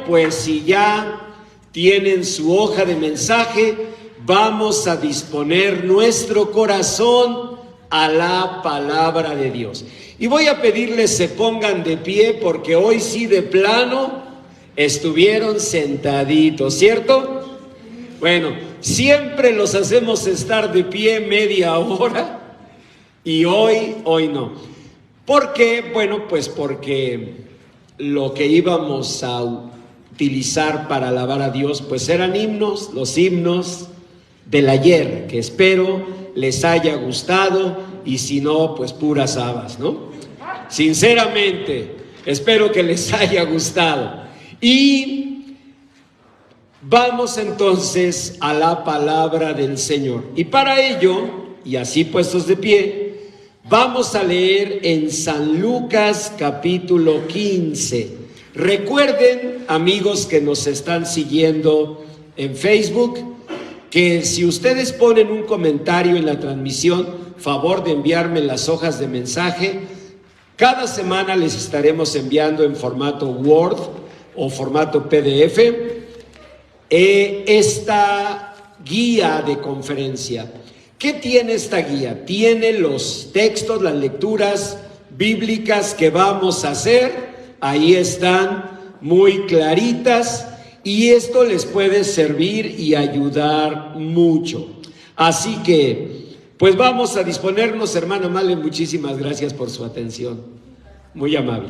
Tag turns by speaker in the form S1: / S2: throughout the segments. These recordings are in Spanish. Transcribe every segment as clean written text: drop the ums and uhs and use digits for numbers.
S1: pues si ya tienen su hoja de mensaje, vamos a disponer nuestro corazón a la palabra de Dios. Y voy a pedirles se pongan de pie, porque hoy sí de plano estuvieron sentaditos, ¿cierto? Bueno, siempre los hacemos estar de pie media hora y hoy no. ¿Por qué? Bueno, pues porque lo que íbamos a utilizar para alabar a Dios, pues eran himnos, los himnos del ayer, que espero les haya gustado, y si no, pues puras habas, ¿no? Sinceramente, espero que les haya gustado. Y vamos entonces a la palabra del Señor. Y para ello, y así puestos de pie, vamos a leer en San Lucas capítulo 15. Recuerden, amigos que nos están siguiendo en Facebook, que si ustedes ponen un comentario en la transmisión, favor de enviarme las hojas de mensaje. Cada semana les estaremos enviando en formato Word o formato PDF esta guía de conferencia. ¿Qué tiene esta guía? Tiene los textos, las lecturas bíblicas que vamos a hacer. Ahí están muy claritas, y esto les puede servir y ayudar mucho. Así que, pues vamos a disponernos. Hermana Male, muchísimas gracias por su atención, muy amable.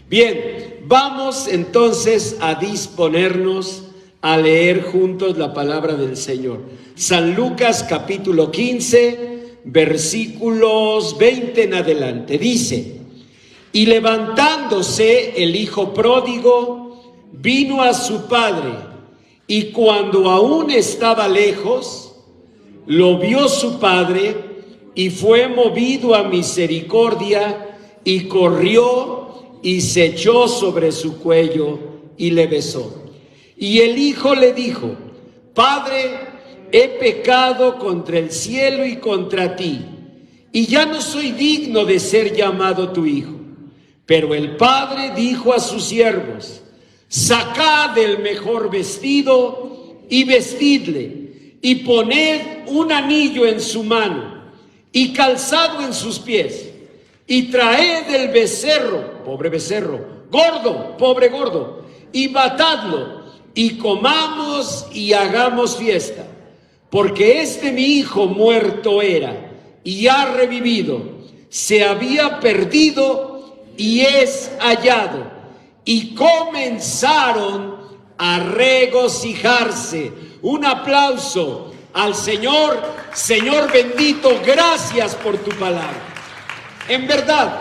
S1: Bien, vamos entonces a disponernos a leer juntos la palabra del Señor. San Lucas capítulo 15, versículos 20 en adelante, dice: y levantándose el hijo pródigo, vino a su padre, y cuando aún estaba lejos, lo vio su padre, y fue movido a misericordia, y corrió y se echó sobre su cuello y le besó. Y el hijo le dijo: Padre, he pecado contra el cielo y contra ti, y ya no soy digno de ser llamado tu hijo. Pero el padre dijo a sus siervos: sacad el mejor vestido y vestidle, y poned un anillo en su mano y calzado en sus pies, y traed el becerro, pobre becerro, gordo, pobre gordo, y matadlo, y comamos y hagamos fiesta, porque mi hijo muerto era y ha revivido, se había perdido y es hallado. Y comenzaron a regocijarse. Un aplauso al Señor. Señor bendito, gracias por tu palabra. En verdad,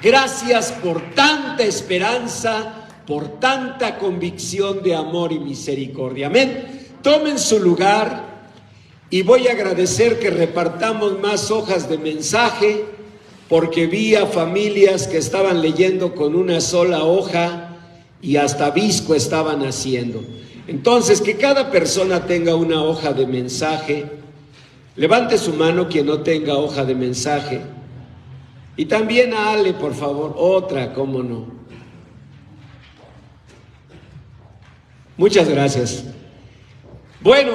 S1: gracias por tanta esperanza, por tanta convicción de amor y misericordia. Amén. Tomen su lugar, y voy a agradecer que repartamos más hojas de mensaje, porque vi a familias que estaban leyendo con una sola hoja y hasta visco estaban haciendo. Entonces, que cada persona tenga una hoja de mensaje. Levante su mano quien no tenga hoja de mensaje. Y también a Ale, por favor, otra, cómo no. Muchas gracias. Bueno,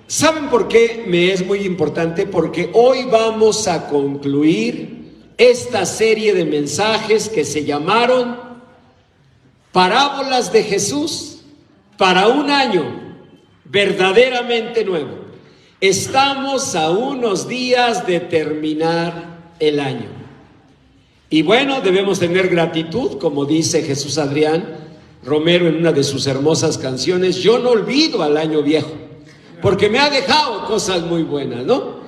S1: ¿saben por qué me es muy importante? Porque hoy vamos a concluir esta serie de mensajes que se llamaron Parábolas de Jesús para un año verdaderamente nuevo. Estamos a unos días de terminar el año. Y bueno, debemos tener gratitud, como dice Jesús Adrián Romero en una de sus hermosas canciones: yo no olvido al año viejo, porque me ha dejado cosas muy buenas, ¿no?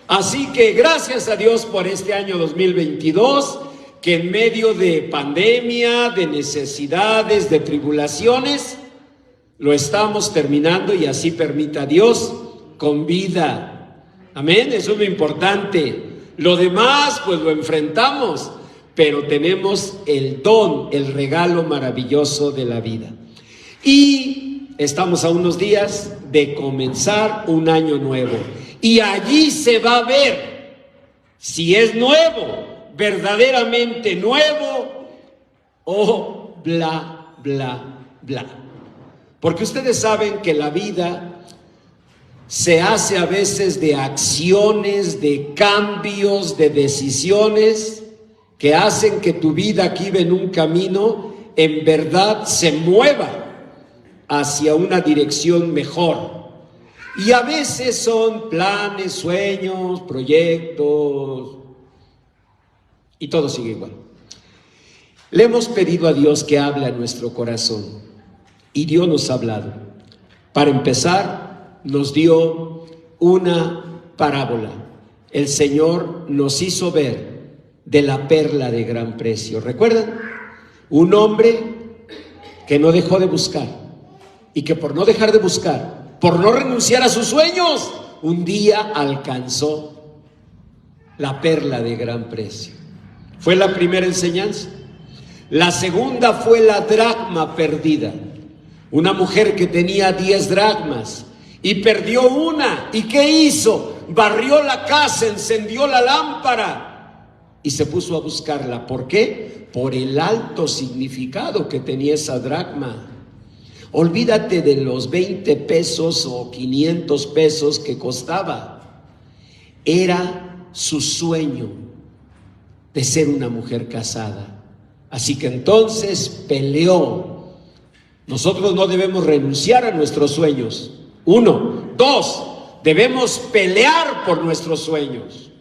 S1: Así que gracias a Dios por este año 2022, que en medio de pandemia, de necesidades, de tribulaciones, lo estamos terminando, y así permita Dios, con vida. Amén, eso es lo importante. Lo demás, pues lo enfrentamos, pero tenemos el don, el regalo maravilloso de la vida. Y estamos a unos días de comenzar un año nuevo, y allí se va a ver si es nuevo, verdaderamente nuevo, o bla, bla, bla. Porque ustedes saben que la vida se hace a veces de acciones, de cambios, de decisiones que hacen que tu vida aquí en un camino en verdad se mueva hacia una dirección mejor. Y a veces son planes, sueños, proyectos, y todo sigue igual. Le hemos pedido a Dios que hable a nuestro corazón, y Dios nos ha hablado. Para empezar, nos dio una parábola. El Señor nos hizo ver de la perla de gran precio. ¿Recuerdan? Un hombre que no dejó de buscar, y que por no dejar de buscar, por no renunciar a sus sueños, un día alcanzó la perla de gran precio. Fue la primera enseñanza. La segunda fue la dracma perdida. Una mujer que tenía 10 dracmas y perdió una. ¿Y qué hizo? Barrió la casa, encendió la lámpara y se puso a buscarla. ¿Por qué? Por el alto significado que tenía esa dracma. Olvídate de los 20 pesos o 500 pesos que costaba. Era su sueño de ser una mujer casada. Así que entonces peleó. Nosotros no debemos renunciar a nuestros sueños. 1. 2. Debemos pelear por nuestros sueños.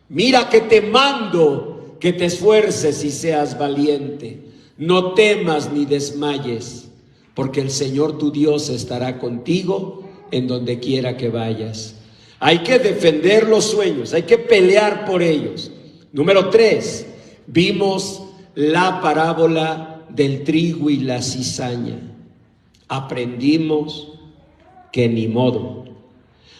S1: Mira que te mando que te esfuerces y seas valiente. No temas ni desmayes, porque el Señor tu Dios estará contigo en donde quiera que vayas. Hay que defender los sueños, hay que pelear por ellos. Número 3, vimos la parábola del trigo y la cizaña. Aprendimos que ni modo.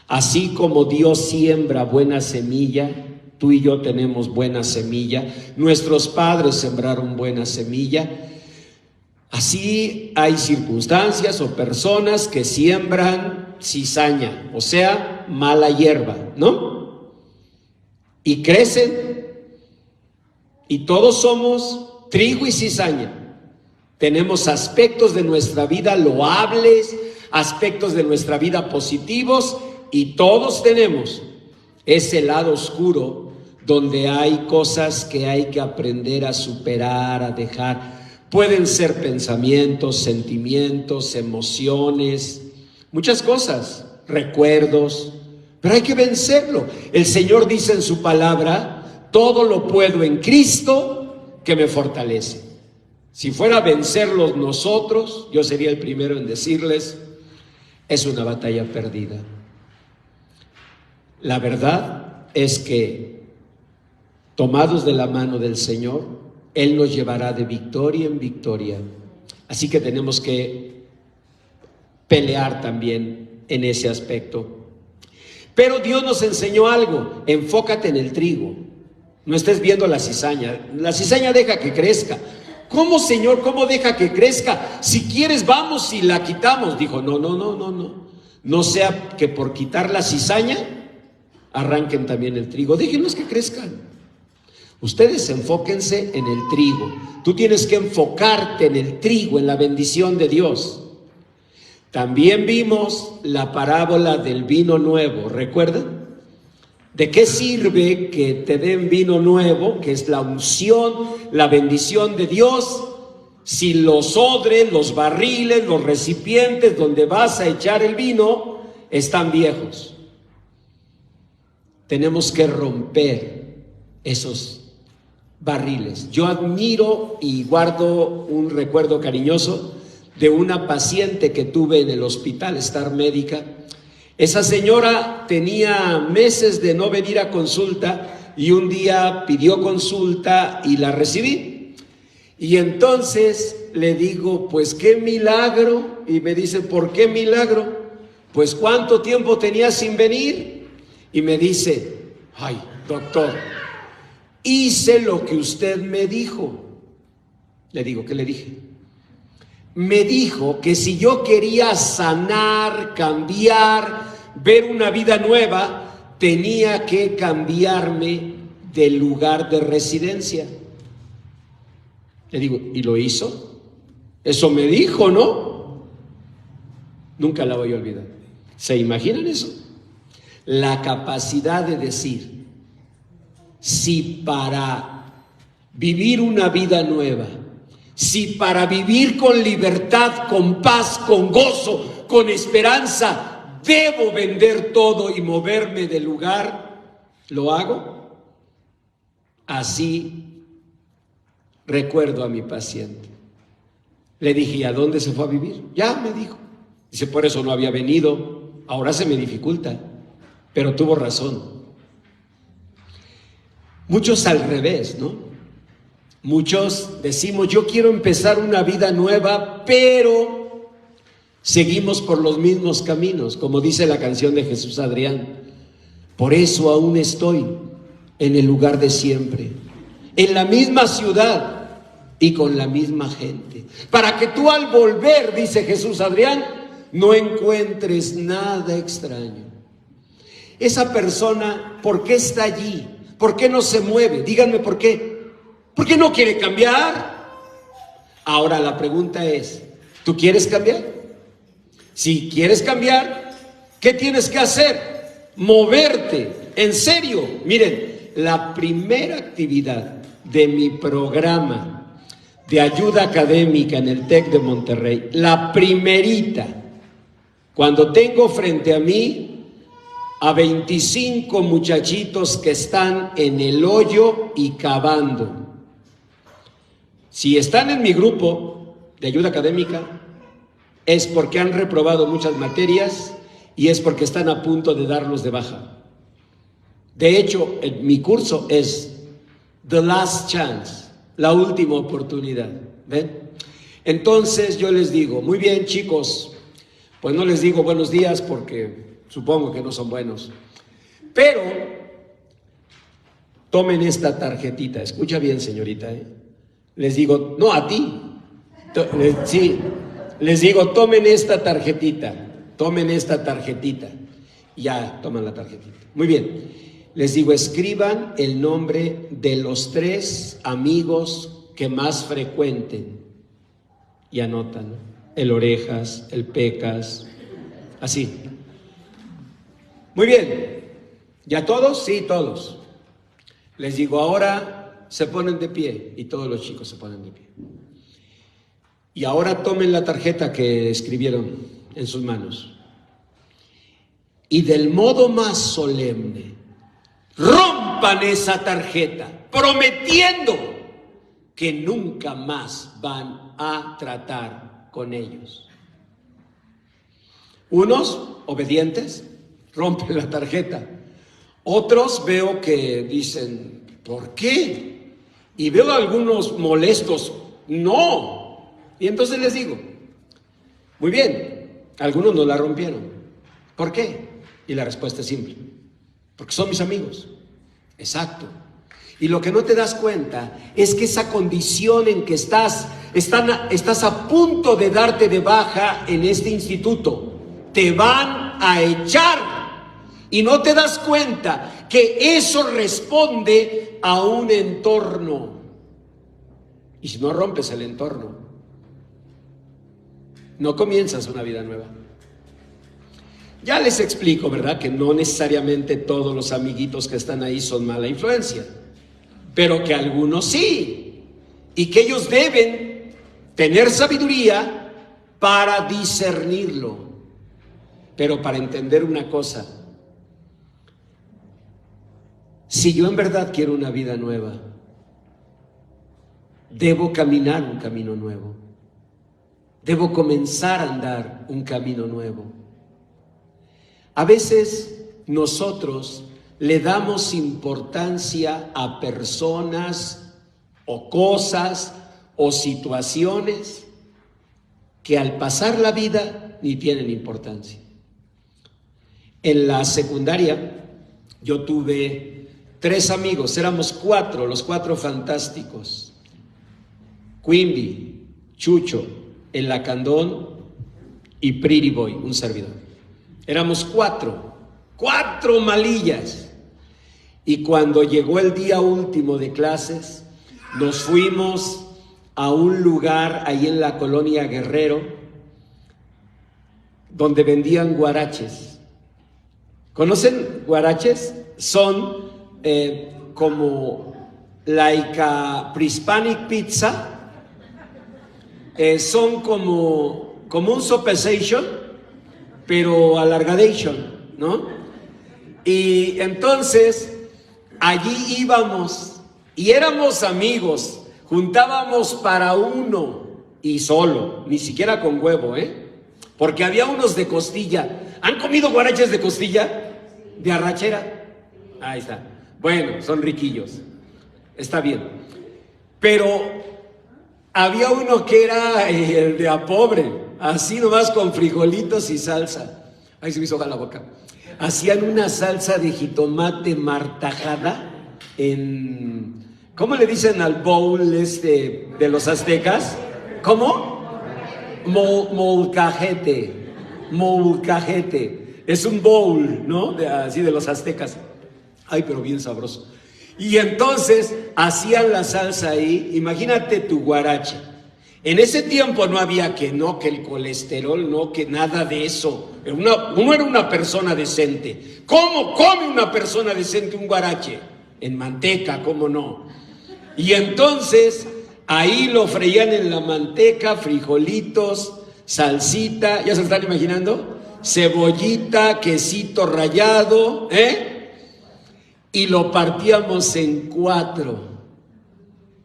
S1: Así como Dios siembra buena semilla, tú y yo tenemos buena semilla, nuestros padres sembraron buena semilla. Así hay circunstancias o personas que siembran cizaña, o sea, mala hierba, ¿no? Y crecen, y todos somos trigo y cizaña. Tenemos aspectos de nuestra vida loables, aspectos de nuestra vida positivos, y todos tenemos ese lado oscuro donde hay cosas que hay que aprender a superar, a dejar. Pueden ser pensamientos, sentimientos, emociones, muchas cosas, recuerdos, pero hay que vencerlo. El Señor dice en su palabra: todo lo puedo en Cristo que me fortalece. Si fuera a vencerlos nosotros, yo sería el primero en decirles: es una batalla perdida. La verdad es que, tomados de la mano del Señor, Él nos llevará de victoria en victoria. Así que tenemos que pelear también en ese aspecto. Pero Dios nos enseñó algo: enfócate en el trigo. No estés viendo la cizaña. La cizaña deja que crezca. ¿Cómo, Señor? ¿Cómo deja que crezca? Si quieres, vamos y la quitamos. Dijo: no. No sea que por quitar la cizaña arranquen también el trigo. Déjenlos que crezcan. Ustedes enfóquense en el trigo. Tú tienes que enfocarte en el trigo, en la bendición de Dios. También vimos la parábola del vino nuevo. ¿Recuerdan? ¿De qué sirve que te den vino nuevo, que es la unción, la bendición de Dios, si los odres, los barriles, los recipientes donde vas a echar el vino están viejos? Tenemos que romper esos barriles. Yo admiro y guardo un recuerdo cariñoso de una paciente que tuve en el hospital Star Médica. Esa señora tenía meses de no venir a consulta y un día pidió consulta y la recibí. Y entonces le digo: pues qué milagro. Y me dice: ¿por qué milagro? Pues ¿cuánto tiempo tenía sin venir? Y me dice: ay, doctor, hice lo que usted me dijo. Le digo: ¿qué le dije? Me dijo que si yo quería sanar, cambiar, ver una vida nueva, tenía que cambiarme del lugar de residencia. Le digo: ¿y lo hizo? Eso me dijo, ¿no? Nunca la voy a olvidar. ¿Se imaginan eso? La capacidad de decir, si para vivir una vida nueva, si para vivir con libertad, con paz, con gozo, con esperanza, debo vender todo y moverme del lugar, ¿lo hago? Así recuerdo a mi paciente. Le dije, ¿y a dónde se fue a vivir? Ya me dijo. Dice, por eso no había venido, ahora se me dificulta, pero tuvo razón. Muchos al revés, ¿no? Muchos decimos, yo quiero empezar una vida nueva, pero seguimos por los mismos caminos, como dice la canción de Jesús Adrián. Por eso aún estoy en el lugar de siempre, en la misma ciudad y con la misma gente, para que tú al volver, dice Jesús Adrián, no encuentres nada extraño. Esa persona, ¿por qué está allí? ¿Por qué no se mueve? Díganme por qué. ¿Por qué no quiere cambiar? Ahora la pregunta es, ¿tú quieres cambiar? Si quieres cambiar, ¿qué tienes que hacer? Moverte, en serio. Miren, la primera actividad de mi programa de ayuda académica en el TEC de Monterrey, la primerita, cuando tengo frente a mí a 25 muchachitos que están en el hoyo y cavando. Si están en mi grupo de ayuda académica, es porque han reprobado muchas materias y es porque están a punto de darlos de baja. De hecho, mi curso es The Last Chance, la última oportunidad. ¿Ven? Entonces yo les digo, muy bien chicos, pues no les digo buenos días porque supongo que no son buenos, pero tomen esta tarjetita, escucha bien señorita, les digo, no a ti, sí, les digo, tomen esta tarjetita, ya, toman la tarjetita, muy bien, les digo, escriban el nombre de los 3 amigos que más frecuenten y anotan, el Orejas, el Pecas, así. Muy bien, ¿ya todos? Sí, todos. Les digo, ahora se ponen de pie y todos los chicos se ponen de pie. Y ahora tomen la tarjeta que escribieron en sus manos. Y del modo más solemne, rompan esa tarjeta, prometiendo que nunca más van a tratar con ellos. Unos, obedientes, rompen la tarjeta. Otros veo que dicen, ¿por qué? Y veo a algunos molestos, no. Y entonces les digo, muy bien, algunos no la rompieron. ¿Por qué? Y la respuesta es simple, porque son mis amigos. Exacto. Y lo que no te das cuenta es que esa condición en que estás a punto de darte de baja en este instituto, te van a echar. Y no te das cuenta que eso responde a un entorno. Y si no rompes el entorno, no comienzas una vida nueva. Ya les explico, ¿verdad? Que no necesariamente todos los amiguitos que están ahí son mala influencia, pero que algunos sí. Y que ellos deben tener sabiduría para discernirlo. Pero para entender una cosa, si yo en verdad quiero una vida nueva, debo caminar un camino nuevo. Debo comenzar a andar un camino nuevo. A veces nosotros le damos importancia a personas o cosas o situaciones que al pasar la vida ni tienen importancia. En la secundaria yo tuve 3 amigos, éramos 4, los 4 fantásticos. Quimby, Chucho, El Lacandón y Pretty Boy, un servidor. Éramos 4 malillas. Y cuando llegó el día último de clases, nos fuimos a un lugar ahí en la colonia Guerrero donde vendían guaraches. ¿Conocen guaraches? Son como like a pre-Hispanic pizza. Son como un sopesation, pero alargadation, ¿no? Y entonces allí íbamos y éramos amigos, juntábamos para uno y solo, ni siquiera con huevo, porque había unos de costilla. ¿Han comido guaraches de costilla? ¿De arrachera? Ahí está. Bueno, son riquillos. Está bien. Pero había uno que era el de a pobre, así nomás con frijolitos y salsa. Ay, se me hizo agua la boca. Hacían una salsa de jitomate martajada en... ¿Cómo le dicen al bowl de los aztecas? ¿Cómo? Molcajete. Molcajete. Es un bowl, ¿no? Así de los aztecas. Ay, pero bien sabroso. Y entonces hacían la salsa ahí. Imagínate tu guarache. En ese tiempo no había que el colesterol, no, que nada de eso. Uno era una persona decente. ¿Cómo come una persona decente un guarache? En manteca, ¿cómo no? Y entonces ahí lo freían en la manteca, frijolitos, salsita, ¿ya se están imaginando? Cebollita, quesito rallado, y lo partíamos en 4.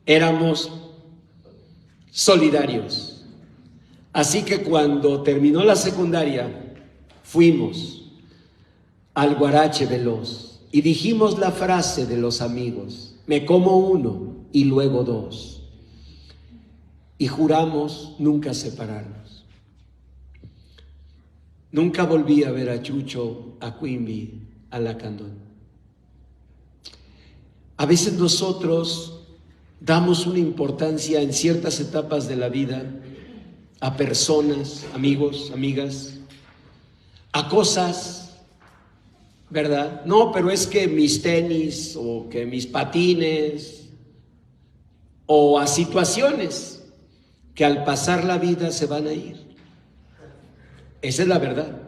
S1: Éramos solidarios. Así que cuando terminó la secundaria, fuimos al Guarache Veloz y dijimos la frase de los amigos: me como 1 y luego 2. Y juramos nunca separarnos. Nunca volví a ver a Chucho, a Quimby, a Lacandón. A veces nosotros damos una importancia en ciertas etapas de la vida a personas, amigos, amigas, a cosas, ¿verdad? No, pero es que mis tenis o que mis patines, o a situaciones que al pasar la vida se van a ir. Esa es la verdad.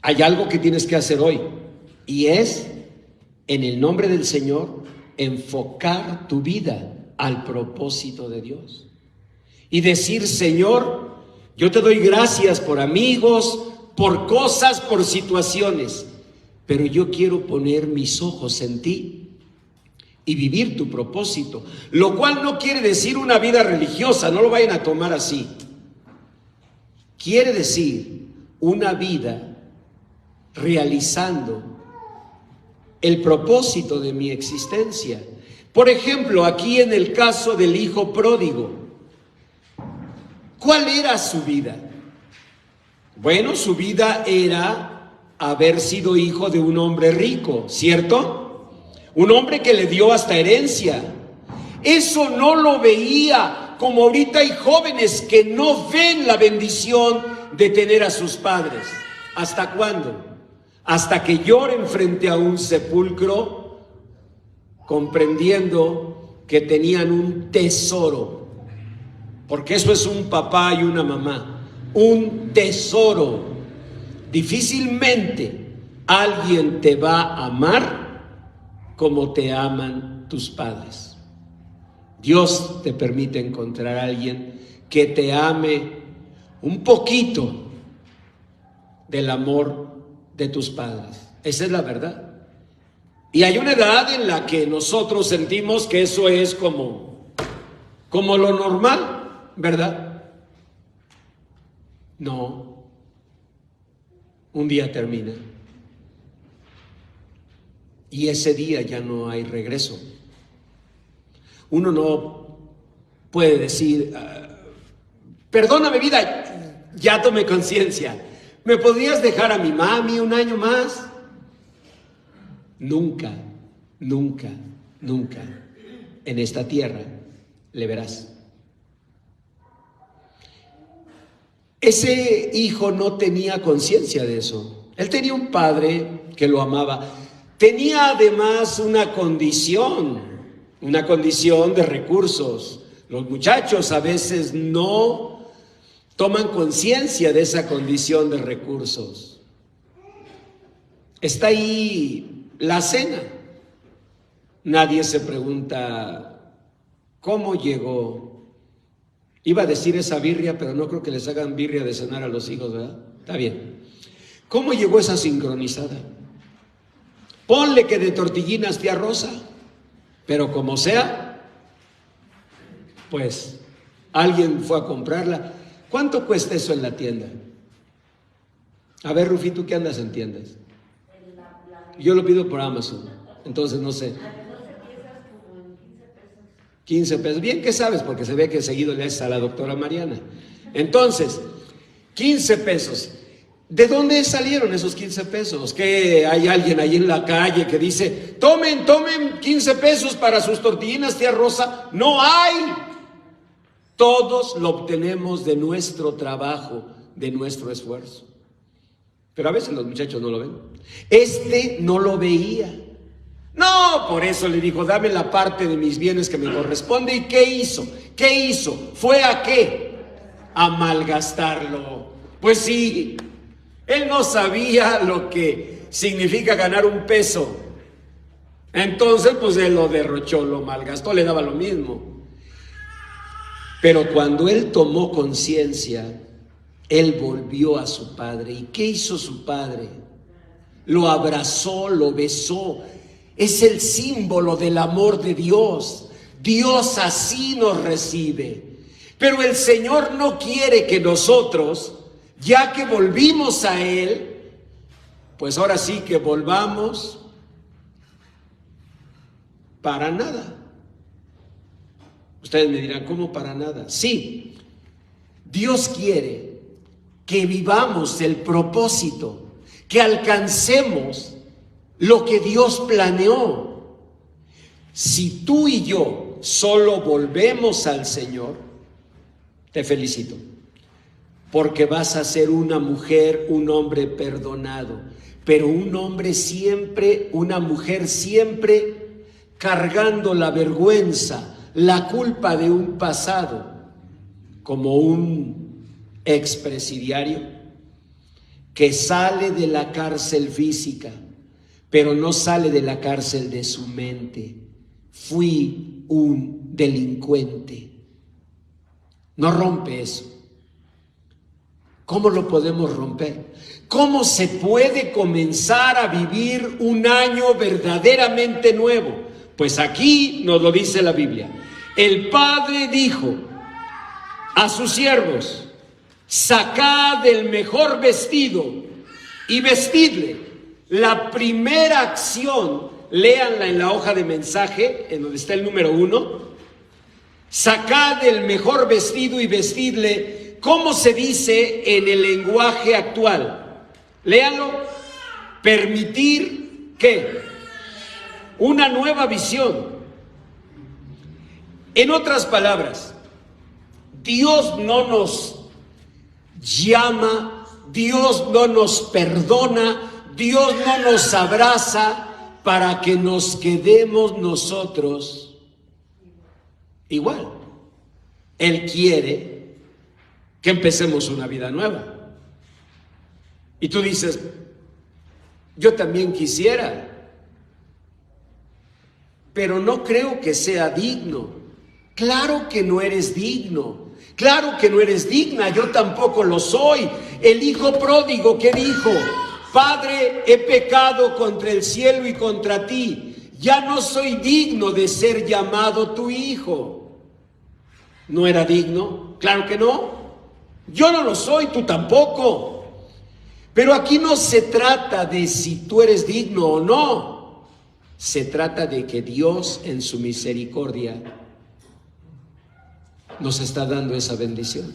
S1: Hay algo que tienes que hacer hoy y es, en el nombre del Señor, enfocar tu vida al propósito de Dios y decir: Señor, yo te doy gracias por amigos, por cosas, por situaciones, pero yo quiero poner mis ojos en ti y vivir tu propósito, lo cual no quiere decir una vida religiosa, no lo vayan a tomar así. Quiere decir una vida realizando el propósito de mi existencia. Por ejemplo, aquí en el caso del hijo pródigo, ¿cuál era su vida? Bueno, su vida era haber sido hijo de un hombre rico, ¿cierto? Un hombre que le dio hasta herencia. Eso no lo veía, como ahorita hay jóvenes que no ven la bendición de tener a sus padres. ¿Hasta cuándo? Hasta que lloren frente a un sepulcro, comprendiendo que tenían un tesoro, porque eso es un papá y una mamá, un tesoro. Difícilmente alguien te va a amar como te aman tus padres. Dios te permite encontrar a alguien que te ame un poquito del amor de tus padres. Esa es la verdad. Y hay una edad en la que nosotros sentimos que eso es como lo normal, ¿verdad? No. Un día termina. Y ese día ya no hay regreso. Uno no puede decir: perdóname, vida, ya tomé conciencia. ¿Me podrías dejar a mi mami un año más? Nunca, nunca, nunca en esta tierra le verás. Ese hijo no tenía conciencia de eso. Él tenía un padre que lo amaba. Tenía además una condición de recursos. Los muchachos a veces no toman conciencia de esa condición de recursos. Está ahí la cena. Nadie se pregunta, ¿cómo llegó? Iba a decir esa birria, pero no creo que les hagan birria de cenar a los hijos, ¿verdad? Está bien. ¿Cómo llegó esa sincronizada? Ponle que de tortillinas tía Rosa, pero como sea, pues alguien fue a comprarla. ¿Cuánto cuesta eso en la tienda? A ver, Rufi, ¿tú qué andas en tiendas? Yo lo pido por Amazon, entonces no sé. 15 pesos. Bien que sabes, porque se ve que seguido le haces a la doctora Mariana. Entonces, 15 pesos. ¿De dónde salieron esos 15 pesos? ¿Que hay alguien ahí en la calle que dice, tomen 15 pesos para sus tortillinas, tía Rosa? No hay. Todos lo obtenemos de nuestro trabajo, de nuestro esfuerzo. Pero a veces los muchachos no lo ven. Este no lo veía. No, por eso le dijo, dame la parte de mis bienes que me corresponde. ¿Y qué hizo? ¿Qué hizo? ¿Fue a qué? A malgastarlo. Pues sí, él no sabía lo que significa ganar un peso. Entonces, pues él lo derrochó, lo malgastó, le daba lo mismo. Pero cuando él tomó conciencia, él volvió a su padre. ¿Y qué hizo su padre? Lo abrazó, lo besó. Es el símbolo del amor de Dios. Dios así nos recibe. Pero el Señor no quiere que nosotros, ya que volvimos a Él, pues ahora sí que volvamos para nada. Ustedes me dirán, ¿cómo para nada? Sí, Dios quiere que vivamos el propósito, que alcancemos lo que Dios planeó. Si tú y yo solo volvemos al Señor, te felicito, porque vas a ser una mujer, un hombre perdonado, pero un hombre siempre, una mujer siempre cargando la vergüenza, la culpa de un pasado, como un expresidiario que sale de la cárcel física, pero no sale de la cárcel de su mente. Fui un delincuente. No rompe eso. ¿Cómo lo podemos romper? ¿Cómo se puede comenzar a vivir un año verdaderamente nuevo? Pues aquí nos lo dice la Biblia. El Padre dijo a sus siervos, sacad el mejor vestido y vestidle. La primera acción, léanla en la hoja de mensaje, en donde está el número 1. Sacad el mejor vestido y vestidle. ¿Cómo se dice en el lenguaje actual? Léanlo. Permitir, ¿qué? Una nueva visión. En otras palabras, Dios no nos llama, Dios no nos perdona, Dios no nos abraza para que nos quedemos nosotros igual. Él quiere que empecemos una vida nueva. Y tú dices, yo también quisiera, pero no creo que sea digno. Claro que no eres digno. Claro que no eres digna, yo tampoco lo soy. El hijo pródigo, ¿qué dijo? Padre, he pecado contra el cielo y contra ti. Ya no soy digno de ser llamado tu hijo. ¿No era digno? Claro que no. Yo no lo soy, tú tampoco. Pero aquí no se trata de si tú eres digno o no. Se trata de que Dios en su misericordia nos está dando esa bendición.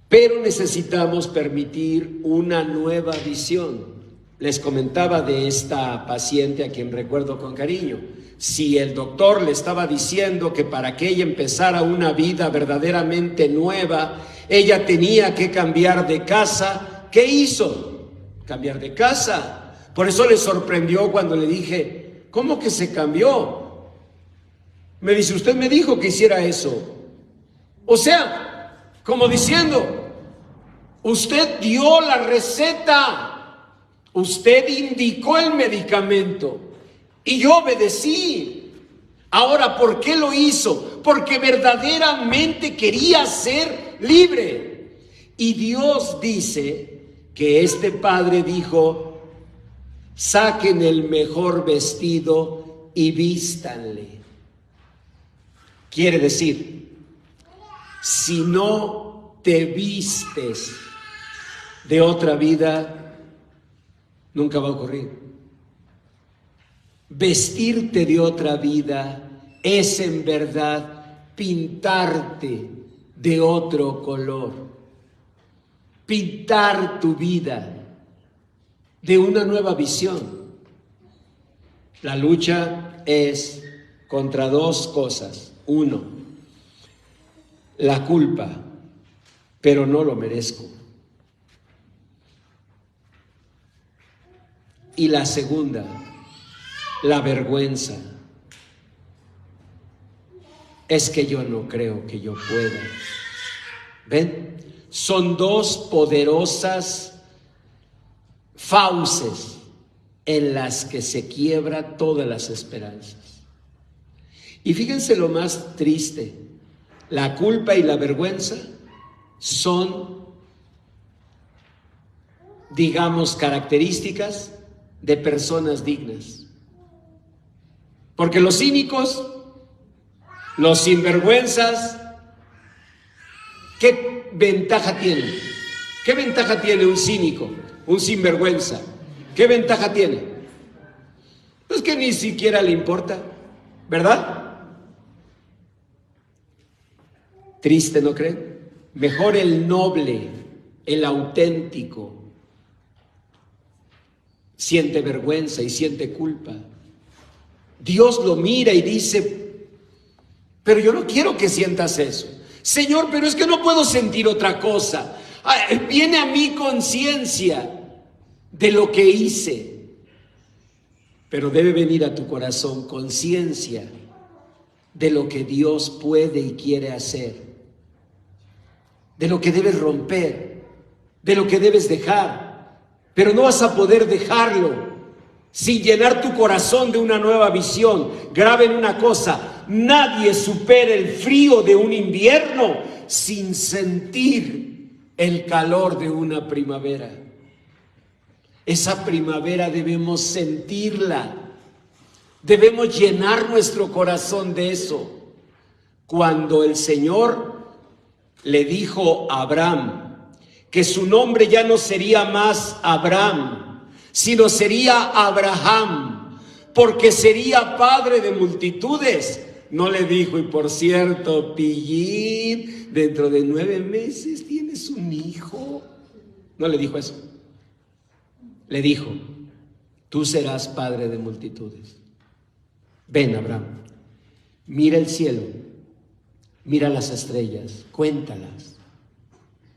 S1: Pero necesitamos permitir una nueva visión. Les comentaba de esta paciente a quien recuerdo con cariño. Si el doctor le estaba diciendo que para que ella empezara una vida verdaderamente nueva, ella tenía que cambiar de casa, ¿qué hizo? Cambiar de casa. Por eso le sorprendió cuando le dije, ¿cómo que se cambió? Me dice, usted me dijo que hiciera eso. O sea, como diciendo, usted dio la receta, usted indicó el medicamento y yo obedecí. Ahora, ¿por qué lo hizo? Porque verdaderamente quería ser libre. Y Dios dice que este padre dijo, saquen el mejor vestido y vístanle. Quiere decir, si no te vistes de otra vida, nunca va a ocurrir. Vestirte de otra vida es en verdad pintarte de otro color, pintar tu vida de una nueva visión. La lucha es contra dos cosas. Uno, la culpa, pero no lo merezco. Y la segunda, la vergüenza. Es que yo no creo que yo pueda. ¿Ven? Son dos poderosas fauces en las que se quiebra todas las esperanzas. Y fíjense lo más triste, la culpa y la vergüenza son, digamos, características de personas dignas. Porque los cínicos, los sinvergüenzas, ¿qué ventaja tienen? ¿Qué ventaja tiene un cínico, un sinvergüenza? ¿Qué ventaja tiene? Pues que ni siquiera le importa, ¿verdad? Triste, ¿no creen? Mejor el noble, el auténtico, siente vergüenza y siente culpa. Dios lo mira y dice, pero yo no quiero que sientas eso. Señor, pero es que no puedo sentir otra cosa. Viene a mi conciencia de lo que hice, pero debe venir a tu corazón conciencia de lo que Dios puede y quiere hacer, de lo que debes romper, de lo que debes dejar, pero no vas a poder dejarlo sin llenar tu corazón de una nueva visión. Graben una cosa, nadie supera el frío de un invierno sin sentir el calor de una primavera. Esa primavera debemos sentirla, debemos llenar nuestro corazón de eso. Cuando el Señor le dijo a Abraham que su nombre ya no sería más Abraham, sino sería Abraham, porque sería padre de multitudes. No le dijo, y por cierto, pillín, dentro de 9 meses tienes un hijo. No le dijo eso. Le dijo, tú serás padre de multitudes. Ven, Abraham, mira el cielo, mira las estrellas, cuéntalas.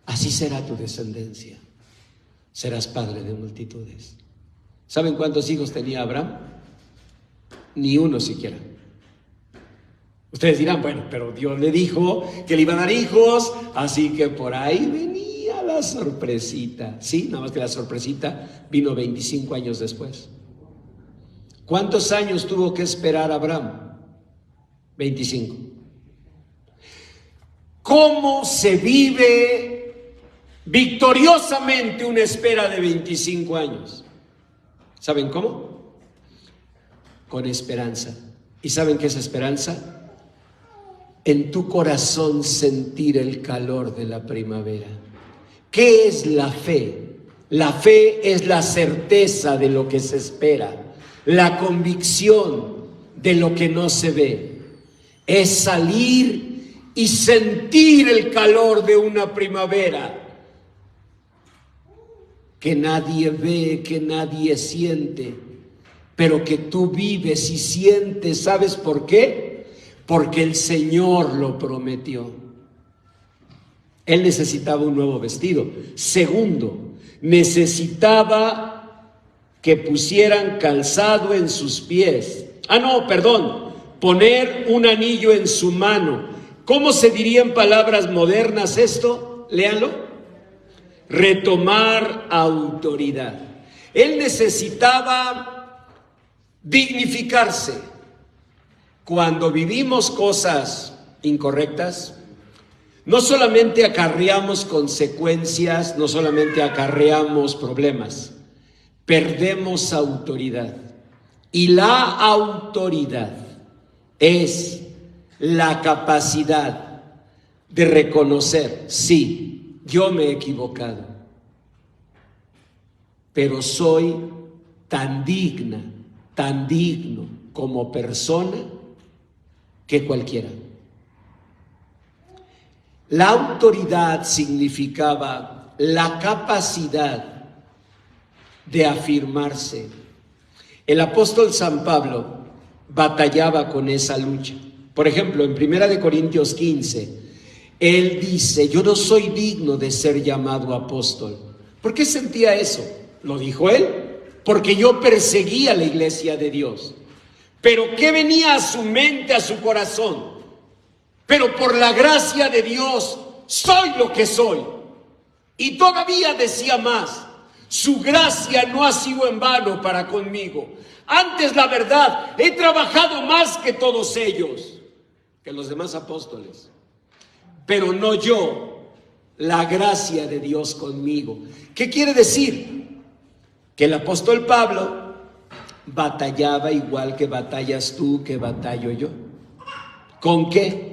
S1: Así será tu descendencia. Serás padre de multitudes. ¿Saben cuántos hijos tenía Abraham? Ni uno siquiera. Ustedes dirán, bueno, pero Dios le dijo que le iba a dar hijos, así que por ahí venía la sorpresita. Sí, nada más que la sorpresita vino 25 años después. ¿Cuántos años tuvo que esperar Abraham? 25. ¿Cómo se vive victoriosamente una espera de 25 años? ¿Saben cómo? Con esperanza. ¿Y saben qué es esperanza? En tu corazón sentir el calor de la primavera. ¿Qué es la fe? La fe es la certeza de lo que se espera, la convicción de lo que no se ve. Es salir y sentir el calor de una primavera que nadie ve, que nadie siente, pero que tú vives y sientes. ¿Sabes por qué? Porque el Señor lo prometió. Él necesitaba un nuevo vestido. Segundo, necesitaba que pusieran calzado en sus pies. poner un anillo en su mano. ¿Cómo se diría en palabras modernas esto? Léanlo. Retomar autoridad. Él necesitaba dignificarse. Cuando vivimos cosas incorrectas, no solamente acarreamos consecuencias, no solamente acarreamos problemas, perdemos autoridad. Y la autoridad es la capacidad de reconocer, sí, yo me he equivocado, pero soy tan digna, tan digno como persona que cualquiera. La autoridad significaba la capacidad de afirmarse. El apóstol San Pablo batallaba con esa lucha. Por ejemplo, en 1 Corintios 15, él dice, yo no soy digno de ser llamado apóstol. ¿Por qué sentía eso? Lo dijo él, porque yo perseguía la iglesia de Dios. Pero ¿qué venía a su mente, a su corazón? Pero por la gracia de Dios soy lo que soy. Y todavía decía más, su gracia no ha sido en vano para conmigo. Antes, la verdad, he trabajado más que todos ellos, que los demás apóstoles. Pero no yo, la gracia de Dios conmigo. ¿Qué quiere decir? Que el apóstol Pablo batallaba igual que batallas tú, que batallo yo. ¿Con qué?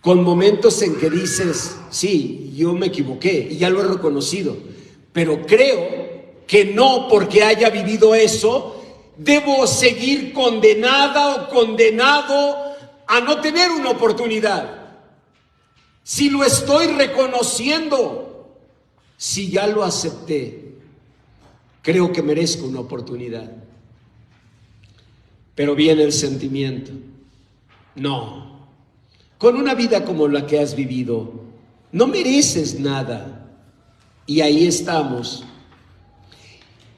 S1: Con momentos en que dices, sí, yo me equivoqué y ya lo he reconocido, pero creo que no porque haya vivido eso, debo seguir condenada o condenado a no tener una oportunidad. Si lo estoy reconociendo, si ya lo acepté, creo que merezco una oportunidad. Pero viene el sentimiento, no. Con una vida como la que has vivido, no mereces nada. Y ahí estamos.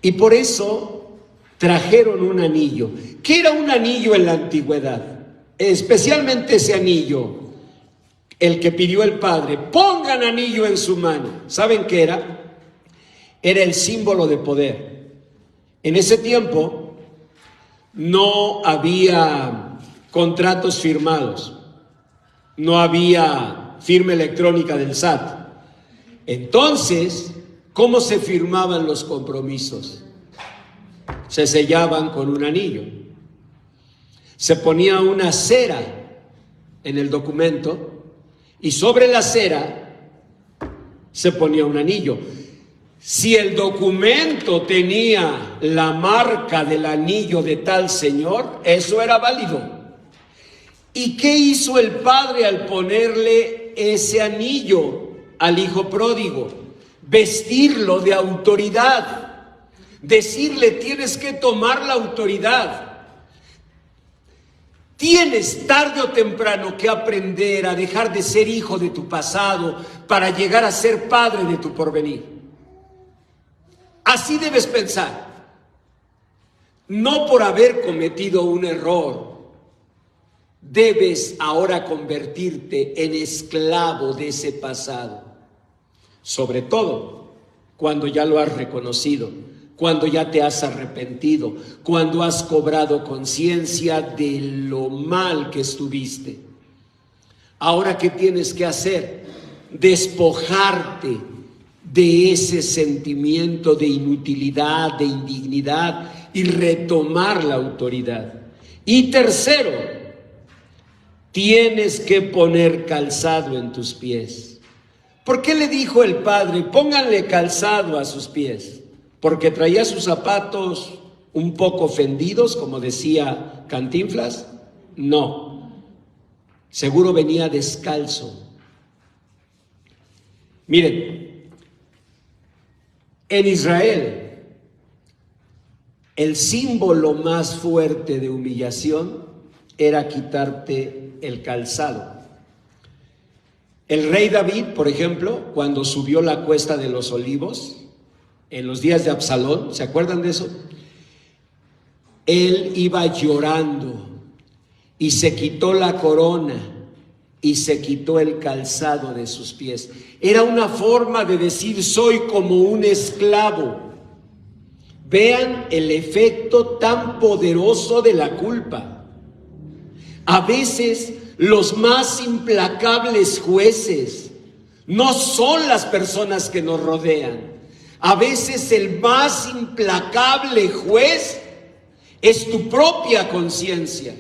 S1: Y por eso trajeron un anillo. ¿Qué era un anillo en la antigüedad? Especialmente ese anillo, el que pidió el Padre. Pongan anillo en su mano. ¿Saben qué era? Era el símbolo de poder. En ese tiempo no había contratos firmados. No había firma electrónica del SAT. Entonces, ¿cómo se firmaban los compromisos? Se sellaban con un anillo. Se ponía una cera en el documento y sobre la cera se ponía un anillo. Si el documento tenía la marca del anillo de tal señor, eso era válido. ¿Y qué hizo el padre al ponerle ese anillo al hijo pródigo? Vestirlo de autoridad. Decirle, tienes que tomar la autoridad. Tienes tarde o temprano que aprender a dejar de ser hijo de tu pasado para llegar a ser padre de tu porvenir. Así debes pensar. No por haber cometido un error. Debes ahora convertirte en esclavo de ese pasado, sobre todo cuando ya lo has reconocido, cuando ya te has arrepentido, cuando has cobrado conciencia de lo mal que estuviste. Ahora, ¿qué tienes que hacer? Despojarte de ese sentimiento de inutilidad, de indignidad y retomar la autoridad. Y tercero, tienes que poner calzado en tus pies. ¿Por qué le dijo el padre, pónganle calzado a sus pies? ¿Porque traía sus zapatos un poco fendidos, como decía Cantinflas? No, seguro venía descalzo. Miren, en Israel, el símbolo más fuerte de humillación era quitarte el calzado. El rey David, por ejemplo, cuando subió la cuesta de los Olivos, en los días de Absalón, ¿se acuerdan de eso? Él iba llorando y se quitó la corona y se quitó el calzado de sus pies. Era una forma de decir: soy como un esclavo. Vean el efecto tan poderoso de la culpa. A veces los más implacables jueces no son las personas que nos rodean. A veces el más implacable juez es tu propia conciencia,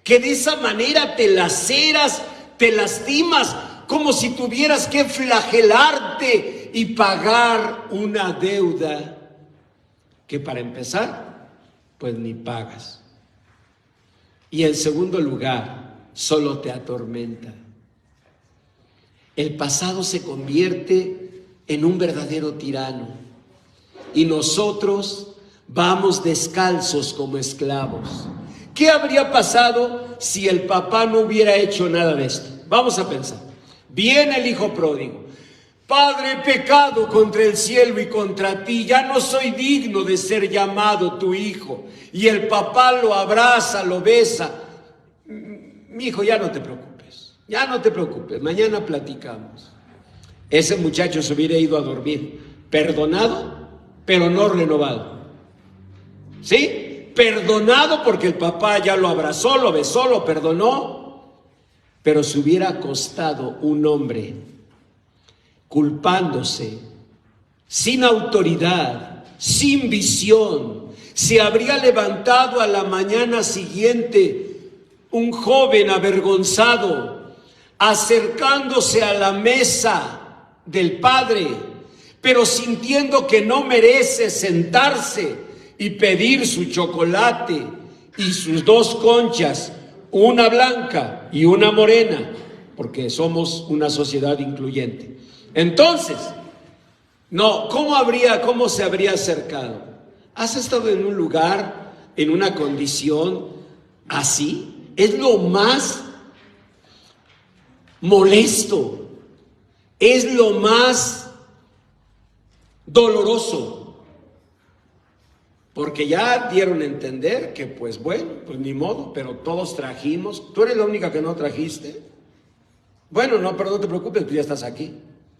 S1: que de esa manera te laceras, te lastimas, como si tuvieras que flagelarte y pagar una deuda que, para empezar, pues ni pagas. Y en segundo lugar, solo te atormenta. El pasado se convierte en un verdadero tirano y nosotros vamos descalzos como esclavos. ¿Qué habría pasado si el papá no hubiera hecho nada de esto? Vamos a pensar. Viene el hijo pródigo: Padre, he pecado contra el cielo y contra ti, ya no soy digno de ser llamado tu hijo. Y el papá lo abraza, lo besa. Mi hijo, ya no te preocupes, mañana platicamos. Ese muchacho se hubiera ido a dormir, perdonado, pero no renovado. ¿Sí? Perdonado porque el papá ya lo abrazó, lo besó, lo perdonó, pero se hubiera acostado un hombre culpándose, sin autoridad, sin visión. Se habría levantado a la mañana siguiente un joven avergonzado, acercándose a la mesa del padre, pero sintiendo que no merece sentarse y pedir su chocolate y sus 2 conchas, una blanca y una morena, porque somos una sociedad incluyente. Entonces, no, ¿cómo se habría acercado? ¿Has estado en un lugar, en una condición así? Es lo más molesto, es lo más doloroso, porque ya dieron a entender que pues bueno, pues ni modo, pero todos trajimos. ¿Tú eres la única que no trajiste? Bueno, no, pero no te preocupes, tú ya estás aquí,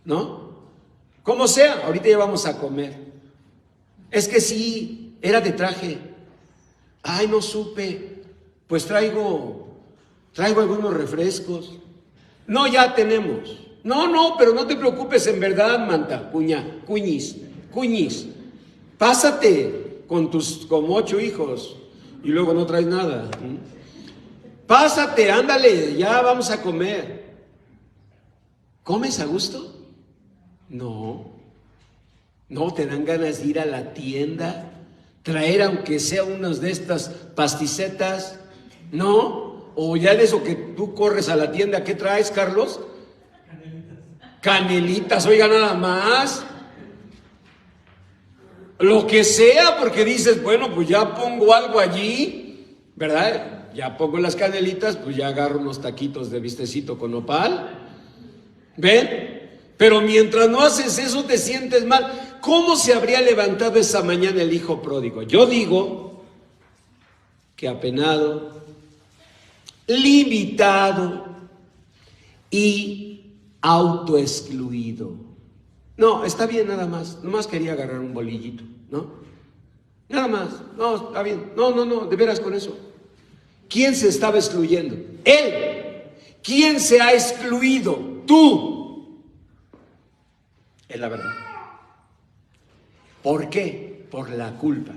S1: ¿no? Como sea, ahorita ya vamos a comer. Es que sí, era de traje. Ay, no supe. Pues traigo algunos refrescos. No, ya tenemos. No, pero no te preocupes, en verdad, manta, cuñis. Pásate con tus como 8 hijos y luego no traes nada. Pásate, ándale, ya vamos a comer. ¿Comes a gusto? No, te dan ganas de ir a la tienda, traer aunque sea unas de estas pasticetas, ¿no? O ya de eso que tú corres a la tienda, ¿qué traes, Carlos? Canelitas, oiga, nada más. Lo que sea, porque dices, bueno, pues ya pongo algo allí, ¿verdad? Ya pongo las canelitas, pues ya agarro unos taquitos de bistecito con nopal. ¿Ven? Pero mientras no haces eso te sientes mal. ¿Cómo se habría levantado esa mañana el hijo pródigo? Yo digo que apenado, limitado y autoexcluido. No, está bien nada más. Nomás quería agarrar un bolillito, ¿no? Nada más. No, está bien. No, de veras con eso. ¿Quién se estaba excluyendo? Él. ¿Quién se ha excluido? Tú. Es la verdad. ¿Por qué? Por la culpa.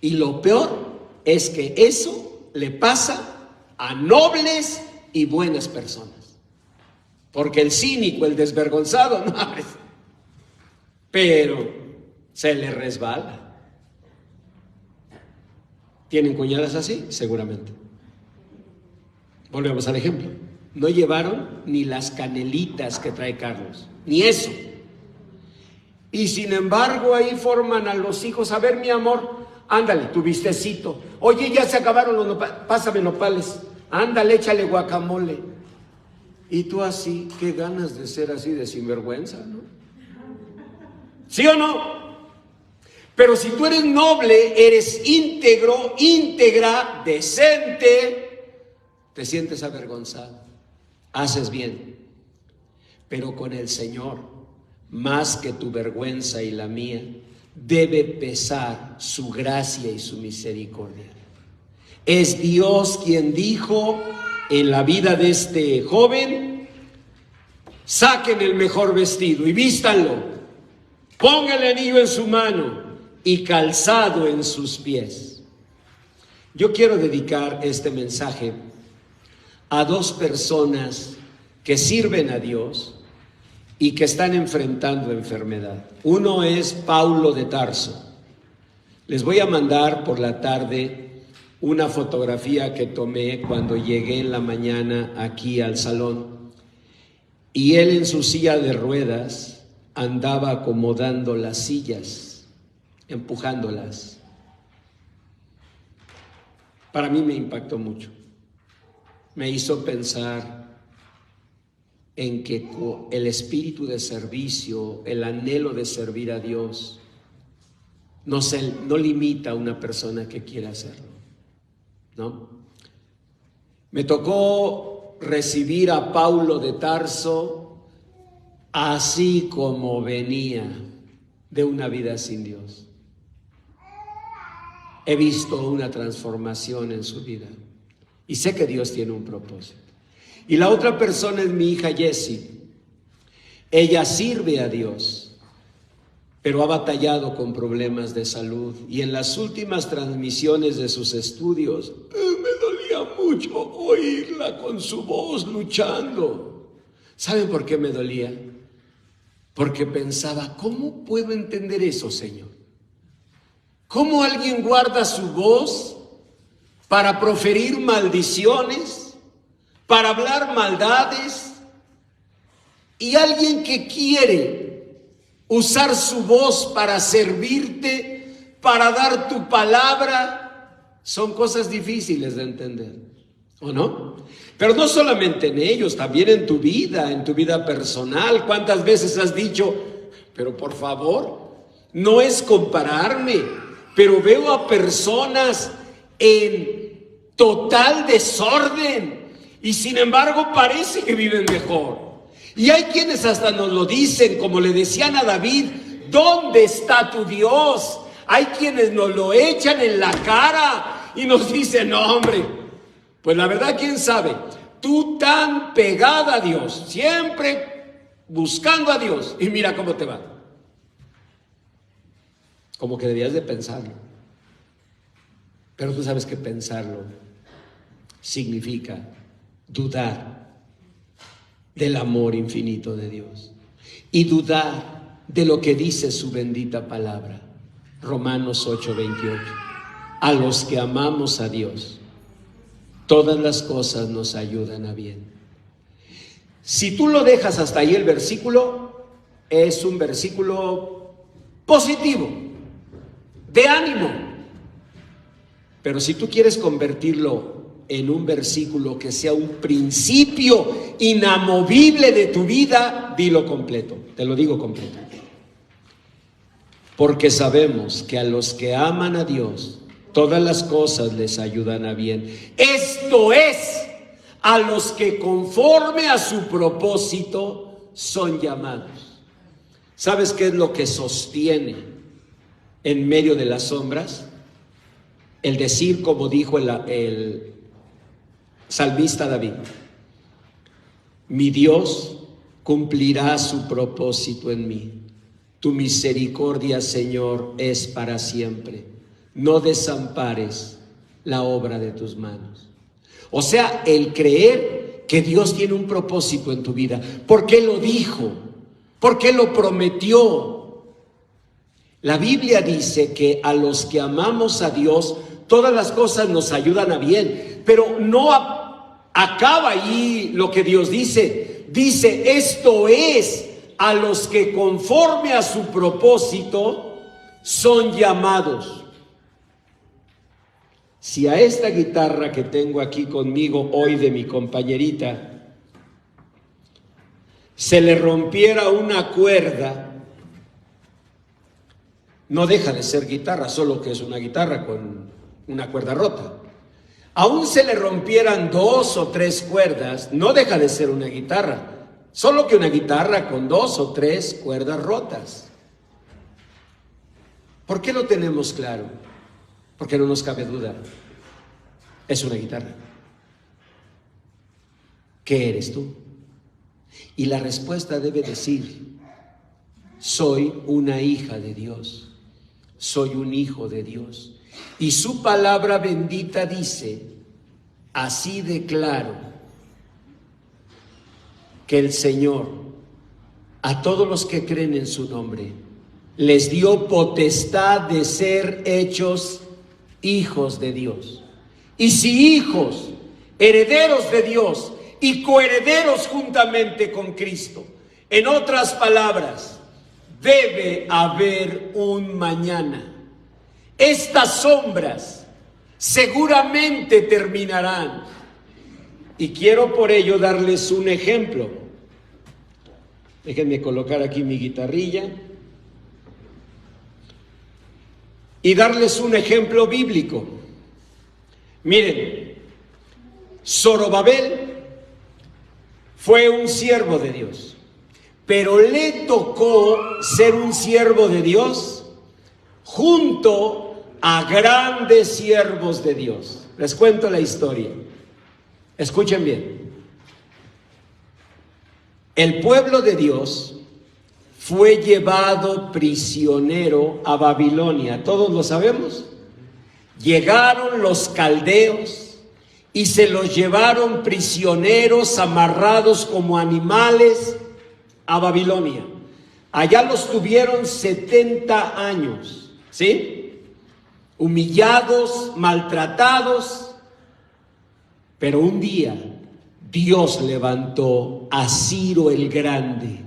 S1: Y lo peor es que eso le pasa a nobles y buenas personas. Porque el cínico, el desvergonzado, no, pero se le resbala. ¿Tienen cuñadas así? Seguramente. Volvemos al ejemplo. No llevaron ni las canelitas que trae Carlos, ni eso. Y sin embargo ahí forman a los hijos. A ver, mi amor, ándale, tu bistecito. Oye, ya se acabaron los nopales, pásame nopales. Ándale, échale guacamole. Y tú así, qué ganas de ser así de sinvergüenza, ¿no? ¿Sí o no? Pero si tú eres noble, eres íntegro, íntegra, decente, te sientes avergonzado, haces bien, pero con el Señor, más que tu vergüenza y la mía, debe pesar su gracia y su misericordia. Es Dios quien dijo en la vida de este joven: saquen el mejor vestido y vístanlo, pongan el anillo en su mano y calzado en sus pies. Yo quiero dedicar este mensaje a dos personas que sirven a Dios y que están enfrentando enfermedad. Uno es Paulo de Tarso. Les voy a mandar por la tarde una fotografía que tomé cuando llegué en la mañana aquí al salón, y él en su silla de ruedas andaba acomodando las sillas, empujándolas. Para mí me impactó mucho. Me hizo pensar en que el espíritu de servicio, el anhelo de servir a Dios, no limita a una persona que quiera hacerlo, ¿no? Me tocó recibir a Paulo de Tarso así como venía de una vida sin Dios. He visto una transformación en su vida y sé que Dios tiene un propósito. Y la otra persona es mi hija Jessie. Ella sirve a Dios, pero ha batallado con problemas de salud, y en las últimas transmisiones de sus estudios me dolía mucho oírla con su voz luchando. ¿Saben por qué me dolía? Porque pensaba, ¿cómo puedo entender eso, Señor? ¿Cómo alguien guarda su voz para proferir maldiciones, para hablar maldades, y alguien que quiere usar su voz para servirte, para dar tu palabra? Son cosas difíciles de entender, ¿o no? Pero no solamente en ellos, también en tu vida personal. ¿Cuántas veces has dicho, pero por favor, no es compararme, pero veo a personas en total desorden y sin embargo parece que viven mejor? Y hay quienes hasta nos lo dicen, como le decían a David, ¿dónde está tu Dios? Hay quienes nos lo echan en la cara y nos dicen, no hombre, pues la verdad, ¿quién sabe? Tú tan pegada a Dios, siempre buscando a Dios, y mira cómo te va. Como que debías de pensarlo. Pero tú sabes que pensarlo significa dudar del amor infinito de Dios y dudar de lo que dice su bendita palabra. Romanos 8:28. A los que amamos a Dios, todas las cosas nos ayudan a bien. Si tú lo dejas hasta ahí, el versículo es un versículo positivo, de ánimo. Pero si tú quieres convertirlo en un versículo que sea un principio inamovible de tu vida, dilo completo, te lo digo completo. Porque sabemos que a los que aman a Dios, todas las cosas les ayudan a bien. Esto es, a los que conforme a su propósito son llamados. ¿Sabes qué es lo que sostiene en medio de las sombras? El decir, como dijo el salmista David, mi Dios cumplirá su propósito en mí. Tu misericordia, Señor, es para siempre. No desampares la obra de tus manos. O sea, el creer que Dios tiene un propósito en tu vida, porque lo dijo, porque lo prometió. La Biblia dice que a los que amamos a Dios, todas las cosas nos ayudan a bien, pero no acaba ahí lo que Dios dice. Dice, esto es, a los que conforme a su propósito son llamados. Si a esta guitarra que tengo aquí conmigo hoy de mi compañerita se le rompiera una cuerda, no deja de ser guitarra, solo que es una guitarra con una cuerda rota. Aún se le rompieran 2 o 3 cuerdas, no deja de ser una guitarra, solo que una guitarra con 2 o 3 cuerdas rotas. ¿Por qué lo tenemos claro? Porque no nos cabe duda, es una guitarra. ¿Qué eres tú? Y la respuesta debe decir: soy una hija de Dios, soy un hijo de Dios. Y su palabra bendita dice, así de claro, que el Señor, a todos los que creen en su nombre, les dio potestad de ser hechos hijos de Dios. Y si hijos, herederos de Dios y coherederos juntamente con Cristo. En otras palabras, debe haber un mañana. Estas sombras seguramente terminarán. Y quiero por ello darles un ejemplo. Déjenme colocar aquí mi guitarrilla. Y darles un ejemplo bíblico. Miren, Zorobabel fue un siervo de Dios, pero le tocó ser un siervo de Dios junto a grandes siervos de Dios. Les cuento la historia. Escuchen bien. El pueblo de Dios fue llevado prisionero a Babilonia. ¿Todos lo sabemos? Llegaron los caldeos y se los llevaron prisioneros, amarrados como animales, a Babilonia. Allá los tuvieron 70 años, ¿sí? Humillados, maltratados. Pero un día Dios levantó a Ciro el Grande,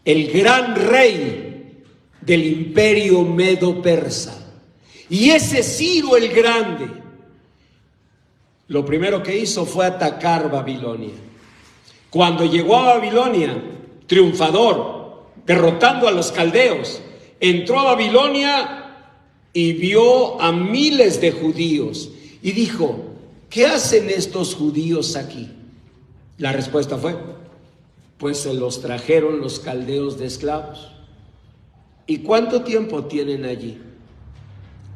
S1: el gran rey del imperio medo-persa. Y ese Ciro el Grande, lo primero que hizo fue atacar Babilonia. Cuando llegó a Babilonia, triunfador, derrotando a los caldeos, entró a Babilonia y vio a miles de judíos y dijo: ¿qué hacen estos judíos aquí? La respuesta fue: pues se los trajeron los caldeos de esclavos. ¿Y cuánto tiempo tienen allí?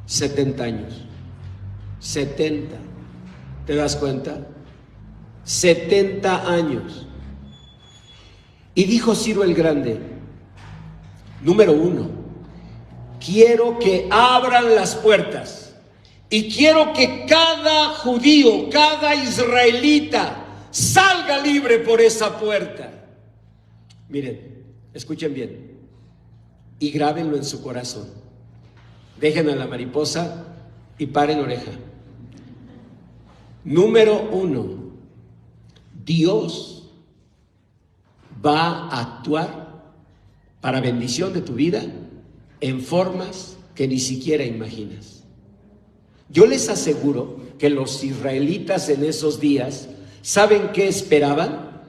S1: 70 años. 70. ¿Te das cuenta? 70 años. Y dijo Ciro el Grande: número 1, quiero que abran las puertas y quiero que cada judío, cada israelita salga libre por esa puerta. Miren, escuchen bien y grábenlo en su corazón. Dejen a la mariposa y paren oreja. Número 1, Dios va a actuar para bendición de tu vida en formas que ni siquiera imaginas. Yo les aseguro que los israelitas en esos días, ¿saben qué esperaban?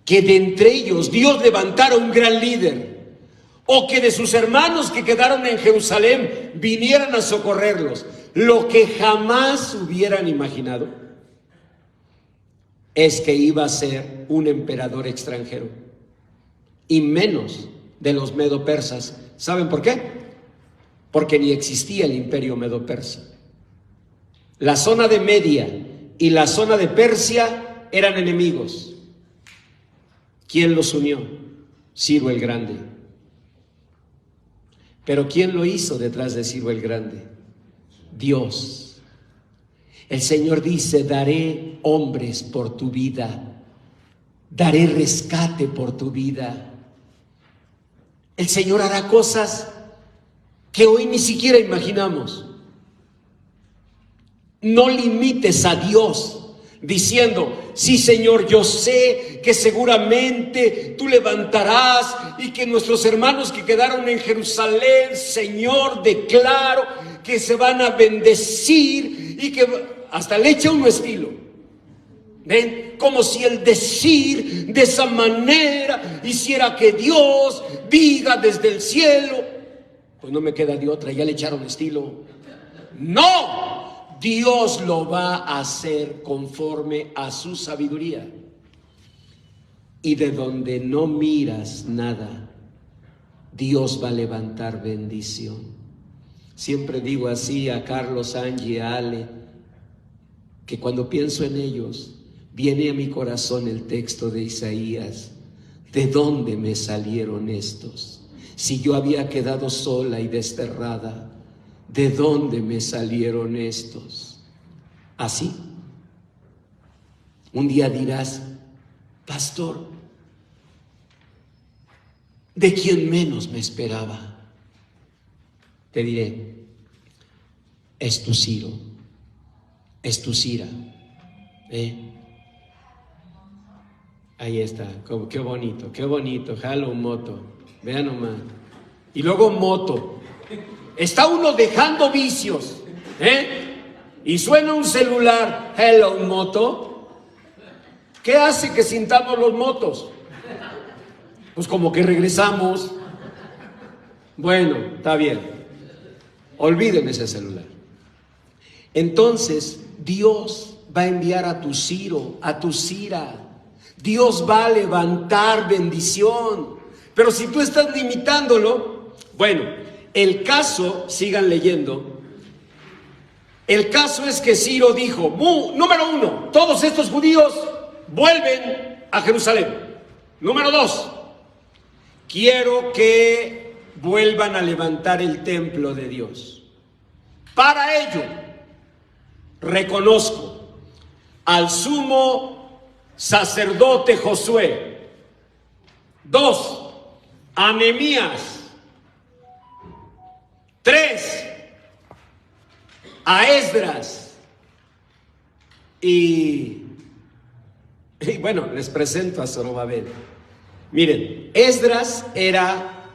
S1: Que de entre ellos Dios levantara un gran líder, o que de sus hermanos que quedaron en Jerusalén vinieran a socorrerlos. Lo que jamás hubieran imaginado es que iba a ser un emperador extranjero, y menos de los medo-persas. ¿Saben por qué? Porque ni existía el imperio medo-persa. La zona de Media y la zona de Persia eran enemigos. ¿Quién los unió? Ciro el Grande. Pero ¿quién lo hizo detrás de Ciro el Grande? Dios. El Señor dice: daré hombres por tu vida, daré rescate por tu vida. El Señor hará cosas que hoy ni siquiera imaginamos. No limites a Dios diciendo: sí, Señor, yo sé que seguramente tú levantarás y que nuestros hermanos que quedaron en Jerusalén, Señor, declaro que se van a bendecir, y que hasta le echa un estilo. ¿Ven? Como si el decir de esa manera hiciera que Dios diga desde el cielo: pues no me queda de otra, ya le echaron estilo. No, Dios lo va a hacer conforme a su sabiduría. Y de donde no miras nada, Dios va a levantar bendición. Siempre digo así a Carlos, Angie, a Ale, que cuando pienso en ellos, viene a mi corazón el texto de Isaías. ¿De dónde me salieron estos? Si yo había quedado sola y desterrada, ¿de dónde me salieron estos? Así. Un día dirás, pastor, ¿de quién menos me esperaba? Te diré, es tu Ciro, es tu Cira. Ahí está, qué bonito, jalo un moto, vean nomás. Y luego moto. Está uno dejando vicios, y suena un celular, hello moto. ¿Qué hace que sintamos los motos? Pues como que regresamos. Bueno, está bien. Olviden ese celular. Entonces, Dios va a enviar a tu Ciro, a tu Cira. Dios va a levantar bendición. Pero si tú estás limitándolo, bueno, el caso, sigan leyendo. El caso es que Ciro dijo, número 1, todos estos judíos vuelven a Jerusalén. Número 2, quiero que vuelvan a levantar el templo de Dios. Para ello, reconozco al sumo sacerdote Josué. 2, a Nehemías. 3, a Esdras. Y bueno, les presento a Zorobabel. Miren, Esdras era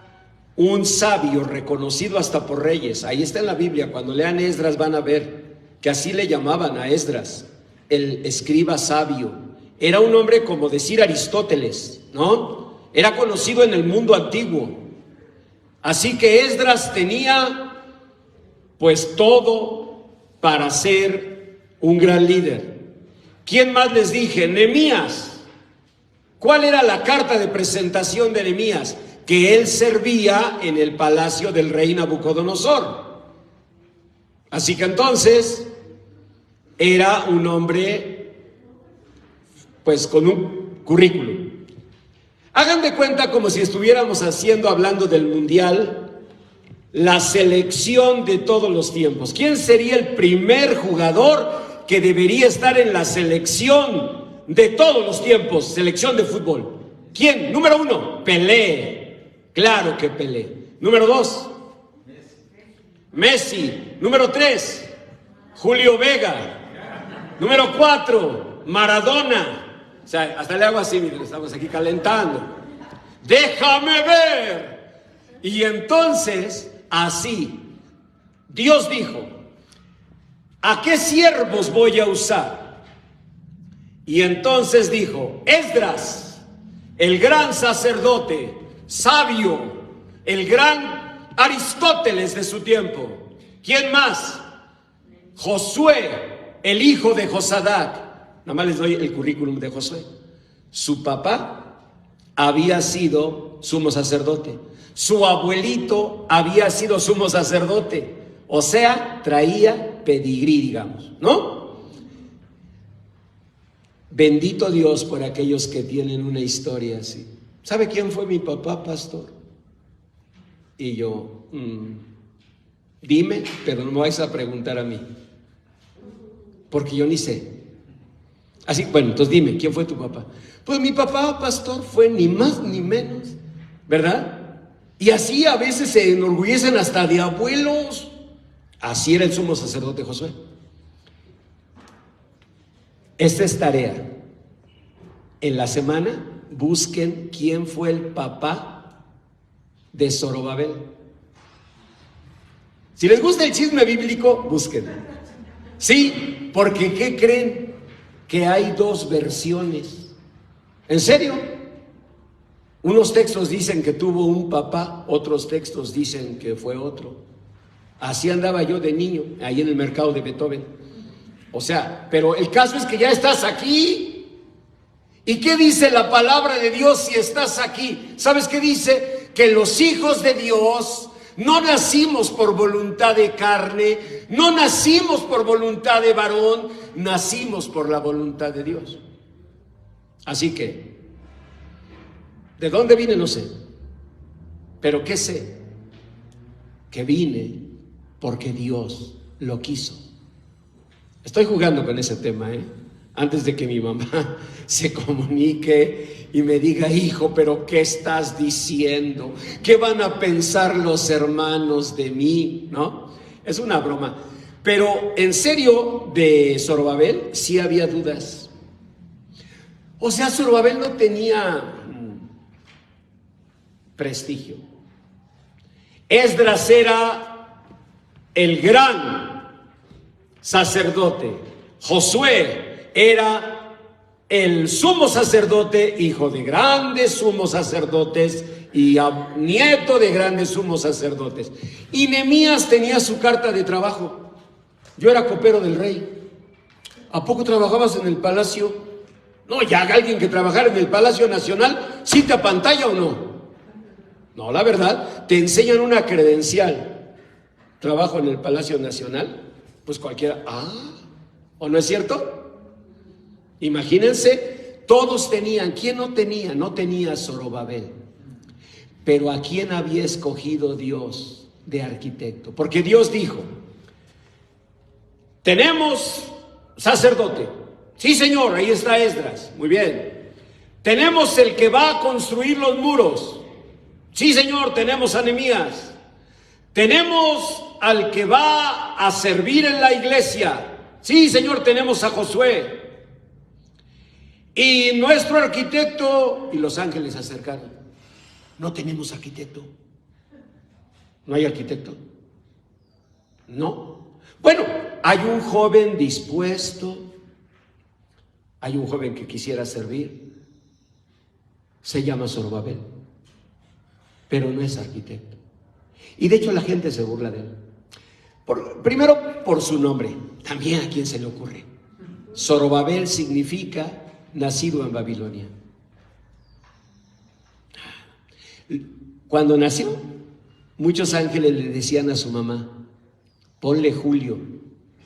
S1: un sabio reconocido hasta por reyes. Ahí está en la Biblia. Cuando lean Esdras van a ver que así le llamaban a Esdras, el escriba sabio. Era un hombre como decir Aristóteles, ¿no? Era conocido en el mundo antiguo. Así que Esdras tenía pues todo para ser un gran líder. ¿Quién más les dije? Nehemías. ¿Cuál era la carta de presentación de Nehemías? Que él servía en el palacio del rey Nabucodonosor. Así que entonces era un hombre pues con un currículum. Hagan de cuenta como si estuviéramos hablando del mundial, la selección de todos los tiempos. ¿Quién sería el primer jugador que debería estar en la selección de todos los tiempos? Selección de fútbol. ¿Quién? Número 1, Pelé. Claro que Pelé. Número 2, Messi. Número 3, Julio Vega. Número 4, Maradona. O sea, hasta le hago así, miren, estamos aquí calentando. Déjame ver. Y entonces, así, Dios dijo, ¿a qué siervos voy a usar? Y entonces dijo, Esdras, el gran sacerdote, sabio, el gran Aristóteles de su tiempo. ¿Quién más? Josué, el hijo de Josadac. Nada más les doy el currículum de Josué. Su papá había sido sumo sacerdote. Su abuelito había sido sumo sacerdote. O sea, traía pedigrí, digamos, ¿no? Bendito Dios por aquellos que tienen una historia así. ¿Sabe quién fue mi papá, pastor? Y yo, dime, pero no me vais a preguntar a mí, porque yo ni sé. Así, bueno, entonces dime, ¿quién fue tu papá? Pues mi papá, pastor, fue ni más ni menos, ¿verdad? Y así a veces se enorgullecen hasta de abuelos. Así era el sumo sacerdote Josué. Esta es tarea. En la semana busquen quién fue el papá de Zorobabel. Si les gusta el chisme bíblico, búsquenlo. Sí, porque ¿qué creen? Que hay dos versiones. ¿En serio? Unos textos dicen que tuvo un papá, otros textos dicen que fue otro. Así andaba yo de niño, ahí en el mercado de Beethoven. O sea, pero el caso es que ya estás aquí. ¿Y qué dice la palabra de Dios si estás aquí? ¿Sabes qué dice? Que los hijos de Dios no nacimos por voluntad de carne, no nacimos por voluntad de varón, nacimos por la voluntad de Dios. Así que, ¿de dónde vine? No sé. Pero ¿qué sé? Que vine porque Dios lo quiso. Estoy jugando con ese tema, antes de que mi mamá se comunique y me diga, hijo, pero ¿qué estás diciendo? ¿Qué van a pensar los hermanos de mí? ¿No? Es una broma. Pero en serio, de Zorobabel sí había dudas. O sea, Zorobabel no tenía prestigio. Esdras era el gran sacerdote. Josué era el sumo sacerdote, hijo de grandes sumos sacerdotes y nieto de grandes sumos sacerdotes. Y Nehemías tenía su carta de trabajo. Yo era copero del rey. ¿A poco trabajabas en el palacio? No, ya alguien que trabajara en el Palacio Nacional, ¿sí te apantalla o no? No, la verdad, te enseñan una credencial. Trabajo en el Palacio Nacional, pues cualquiera, ¿o no es cierto? Imagínense, todos tenían. ¿Quién no tenía? No tenía Zorobabel. Pero ¿a quién había escogido Dios de arquitecto? Porque Dios dijo, tenemos sacerdote. Sí, señor, ahí está Esdras. Muy bien. Tenemos el que va a construir los muros. Sí, señor, tenemos a Nehemías. Tenemos al que va a servir en la iglesia. Sí, señor, tenemos a Josué. Y nuestro arquitecto, y los ángeles se acercaron. No tenemos arquitecto. ¿No hay arquitecto? No. Bueno, hay un joven dispuesto. Hay un joven que quisiera servir. Se llama Zorobabel. Pero no es arquitecto. Y de hecho la gente se burla de él. Primero por su nombre. También a quién se le ocurre. Zorobabel significa nacido en Babilonia. Cuando nació, muchos ángeles le decían a su mamá, ponle Julio.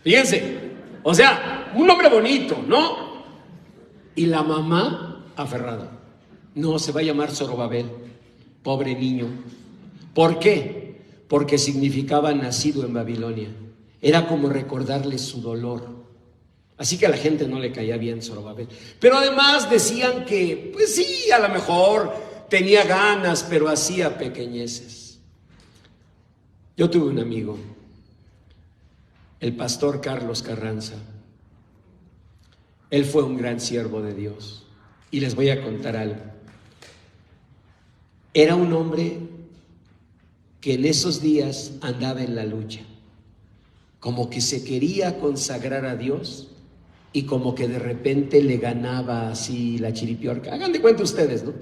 S1: Fíjense, o sea, un nombre bonito, ¿no? Y la mamá aferrada. No, se va a llamar Zorobabel. Pobre niño. ¿Por qué? Porque significaba nacido en Babilonia. Era como recordarle su dolor. Así que a la gente no le caía bien Zorobabel. Pero además decían que, pues sí, a lo mejor tenía ganas, pero hacía pequeñeces. Yo tuve un amigo, el pastor Carlos Carranza. Él fue un gran siervo de Dios. Y les voy a contar algo. Era un hombre que en esos días andaba en la lucha. Como que se quería consagrar a Dios y como que de repente le ganaba así la chiripiorca. Hagan de cuenta ustedes, ¿no?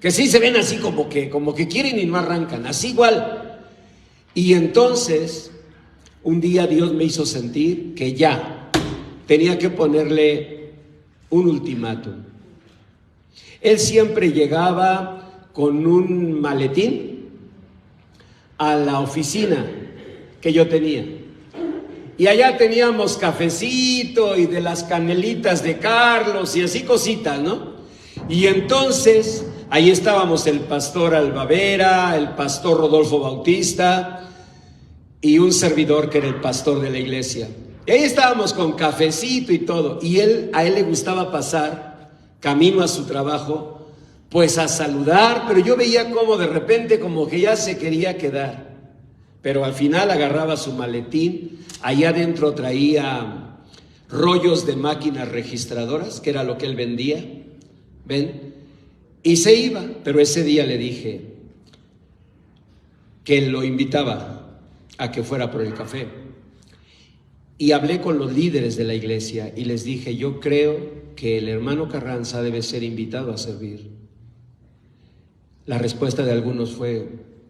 S1: Que sí se ven así como que quieren y no arrancan, así igual. Y entonces, un día Dios me hizo sentir que ya tenía que ponerle un ultimátum. Él siempre llegaba con un maletín a la oficina que yo tenía. Y allá teníamos cafecito y de las canelitas de Carlos y así cositas, ¿no? Y entonces ahí estábamos el pastor Albavera, el pastor Rodolfo Bautista y un servidor que era el pastor de la iglesia. Y ahí estábamos con cafecito y todo. Y a él le gustaba pasar camino a su trabajo, pues a saludar, pero yo veía como de repente como que ya se quería quedar. Pero al final agarraba su maletín, ahí adentro traía rollos de máquinas registradoras, que era lo que él vendía, ¿ven? Y se iba, pero ese día le dije que lo invitaba a que fuera por el café. Y hablé con los líderes de la iglesia y les dije, yo creo que el hermano Carranza debe ser invitado a servir. La respuesta de algunos fue,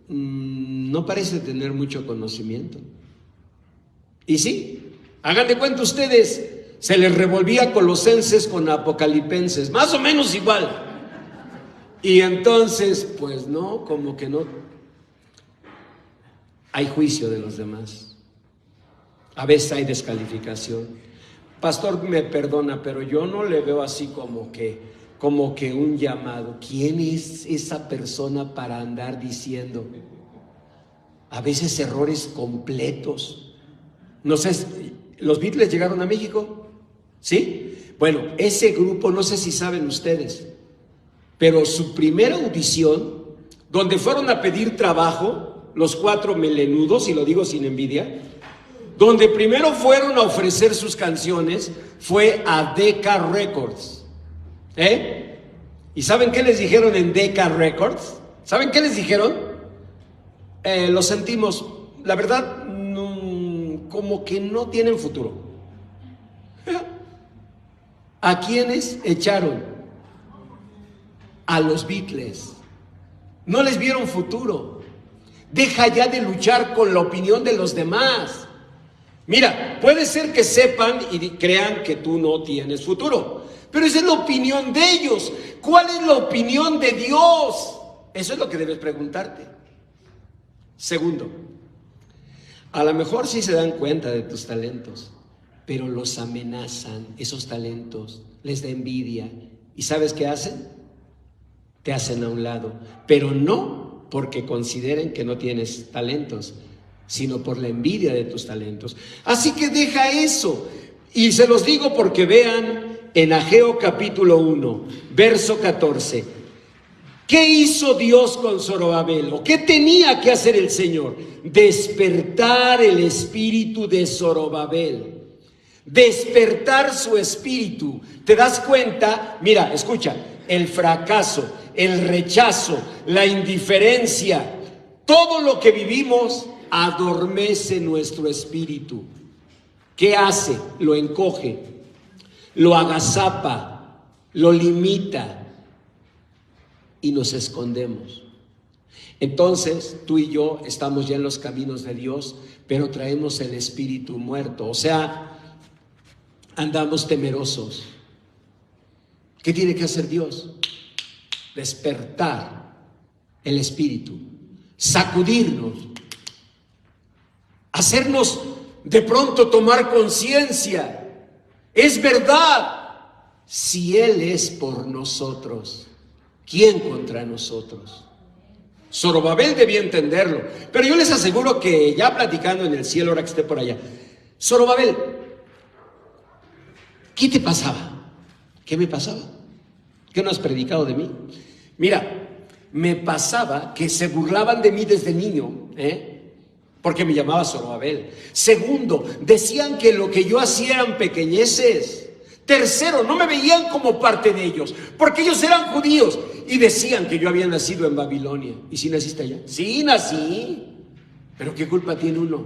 S1: no parece tener mucho conocimiento. Y sí, hagan de cuenta ustedes, Se les revolvía Colosenses con Apocalipenses, más o menos igual. Y entonces, pues no, como que no. Hay juicio de los demás. A veces hay descalificación. Pastor, me perdona, pero yo no le veo así como que un llamado. ¿Quién es esa persona para andar diciendo? A veces errores completos. No sé, ¿los Beatles llegaron a México? ¿Sí? Bueno, ese grupo, no sé si saben ustedes, pero su primera audición, donde fueron a pedir trabajo, los 4 melenudos, y lo digo sin envidia, donde primero fueron a ofrecer sus canciones, fue a Decca Records. ¿Y saben qué les dijeron en Decca Records? ¿Saben qué les dijeron? Lo sentimos, la verdad, como que no tienen futuro. ¿A quiénes echaron? A los Beatles. No les vieron futuro. Deja ya de luchar con la opinión de los demás. Mira, puede ser que sepan y crean que tú no tienes futuro, pero esa es la opinión de ellos. ¿Cuál es la opinión de Dios? Eso es lo que debes preguntarte. Segundo, a lo mejor sí se dan cuenta de tus talentos, pero los amenazan, esos talentos, les da envidia. ¿Y sabes qué hacen? Te hacen a un lado, pero no porque consideren que no tienes talentos, sino por la envidia de tus talentos. Así que deja eso. Y se los digo porque vean en Ageo capítulo 1, verso 14. ¿Qué hizo Dios con Zorobabel? ¿O qué tenía que hacer el Señor? Despertar el espíritu de Zorobabel. Despertar su espíritu. ¿Te das cuenta? Mira, escucha, el fracaso, el rechazo, la indiferencia, todo lo que vivimos adormece nuestro espíritu. ¿Qué hace? Lo encoge, lo agazapa, lo limita y nos escondemos. Entonces tú y yo estamos ya en los caminos de Dios, pero traemos el espíritu muerto, o sea, andamos temerosos. ¿Qué tiene que hacer Dios? Despertar el espíritu, sacudirnos, hacernos de pronto tomar conciencia. Es verdad, si Él es por nosotros, ¿quién contra nosotros? Zorobabel debía entenderlo, pero yo les aseguro que ya platicando en el cielo, ahora que esté por allá, Zorobabel, ¿qué te pasaba? ¿Qué me pasaba? ¿Qué no has predicado de mí? Mira, me pasaba que se burlaban de mí desde niño, porque me llamaba Zorobabel. Segundo, decían que lo que yo hacía eran pequeñeces. Tercero, no me veían como parte de ellos, porque ellos eran judíos y decían que yo había nacido en Babilonia. ¿Y si naciste allá? Sí, nací. Pero ¿qué culpa tiene uno?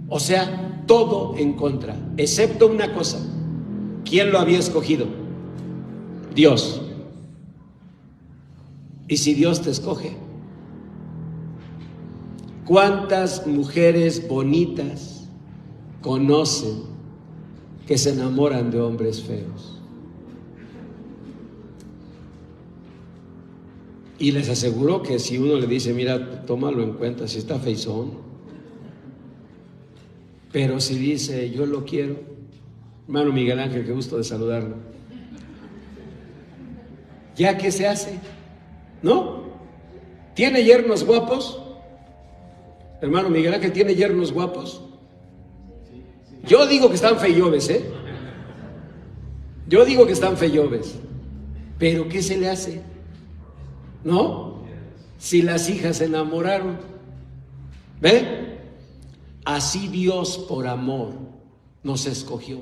S1: O sea, todo en contra, excepto una cosa. ¿Quién lo había escogido? Dios. ¿Y si Dios te escoge? ¿Cuántas mujeres bonitas conocen que se enamoran de hombres feos? Y les aseguro que si uno le dice, mira, tómalo en cuenta, si está feizón. Pero si dice, yo lo quiero, hermano Miguel Ángel, qué gusto de saludarlo. ¿Ya qué se hace? ¿No? ¿Tiene yernos guapos? Hermano Miguel Ángel, ¿tiene yernos guapos? Yo digo que están feyobes, Yo digo que están feyobes. Pero ¿qué se le hace? ¿No? Si las hijas se enamoraron. ¿Ve? Así Dios por amor nos escogió.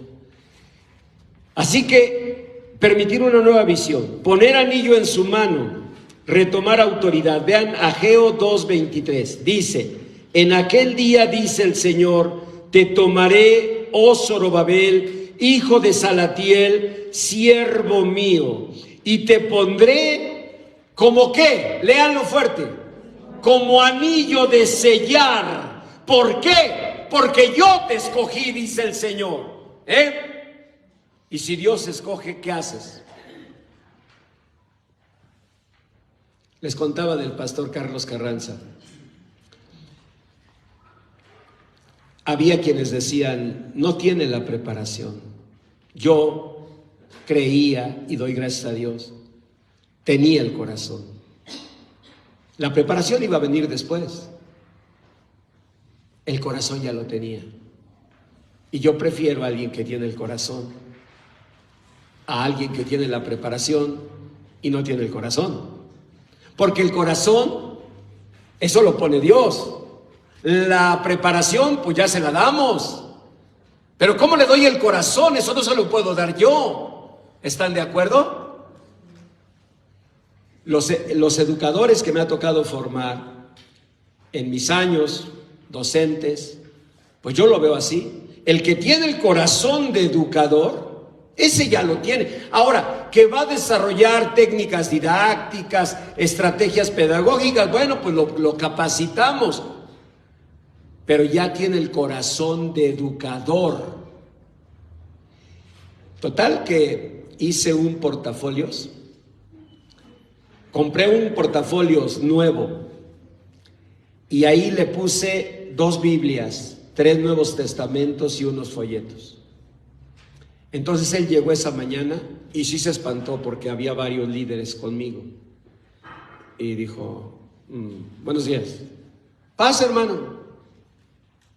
S1: Así que permitir una nueva visión, poner anillo en su mano, retomar autoridad. Vean Ageo 2:23. Dice, en aquel día dice el Señor, te tomaré, oh Zorobabel, hijo de Salatiel, siervo mío, y te pondré como ¿qué? Léanlo fuerte. Como anillo de sellar. ¿Por qué? Porque yo te escogí, dice el Señor. Y si Dios escoge, ¿qué haces? Les contaba del pastor Carlos Carranza. Había quienes decían, no tiene la preparación. Yo creía, y doy gracias a Dios, tenía el corazón. La preparación iba a venir después. El corazón ya lo tenía. Y yo prefiero a alguien que tiene el corazón a alguien que tiene la preparación y no tiene el corazón. Porque el corazón, eso lo pone Dios. La preparación, pues ya se la damos. Pero ¿cómo le doy el corazón? Eso no se lo puedo dar yo. ¿Están de acuerdo? Los educadores que me ha tocado formar en mis años docentes, pues yo lo veo así. El que tiene el corazón de educador, ese ya lo tiene. Ahora, que va a desarrollar técnicas didácticas, estrategias pedagógicas, bueno, pues lo capacitamos. Pero ya tiene el corazón de educador. Total que hice un portafolios. Compré un portafolios nuevo y ahí le puse 2 Biblias, 3 Nuevos Testamentos y unos folletos. Entonces él llegó esa mañana y sí se espantó porque había varios líderes conmigo. Y dijo, buenos días. Pasa, hermano.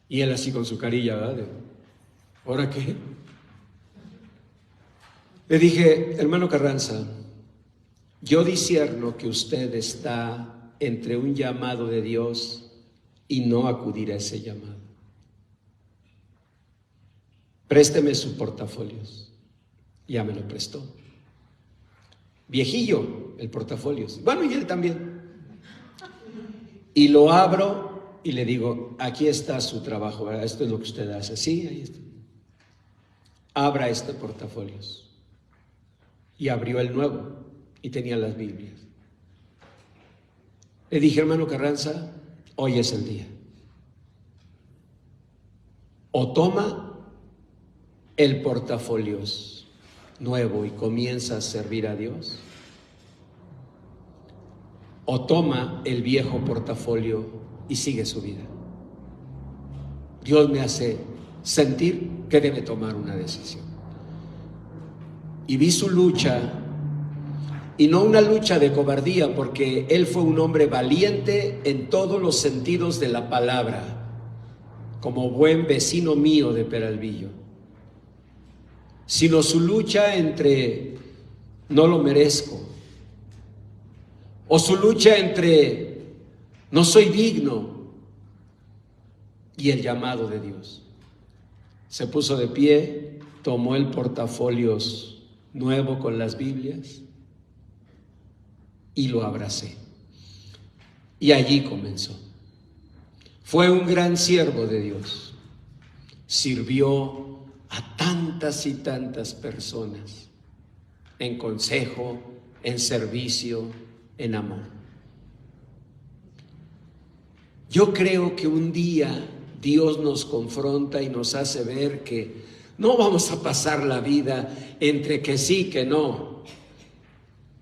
S1: Y él así con su carilla, ¿verdad? ¿Ahora qué? Le dije, hermano Carranza, yo discierno que usted está entre un llamado de Dios y no acudir a ese llamado. Présteme sus portafolios. Ya me lo prestó. Viejillo el portafolios. Bueno, y él también. Y lo abro y le digo, aquí está su trabajo, ¿verdad? Esto es lo que usted hace. Sí, ahí está. Abra este portafolios. Y abrió el nuevo y tenía las Biblias. Le dije, hermano Carranza, hoy es el día. O toma el portafolios nuevo y comienza a servir a Dios, o toma el viejo portafolio y sigue su vida. Dios me hace sentir que debe tomar una decisión. Y vi su lucha, y no una lucha de cobardía, porque él fue un hombre valiente en todos los sentidos de la palabra, como buen vecino mío de Peralvillo, sino su lucha entre no lo merezco, o su lucha entre no soy digno, y el llamado de Dios. Se puso de pie, tomó el portafolios nuevo con las Biblias y lo abracé. Y allí comenzó. Fue un gran siervo de Dios. Sirvió a tantas y tantas personas en consejo, en servicio, en amor. Yo creo que un día Dios nos confronta y nos hace ver que no vamos a pasar la vida entre que sí, que no.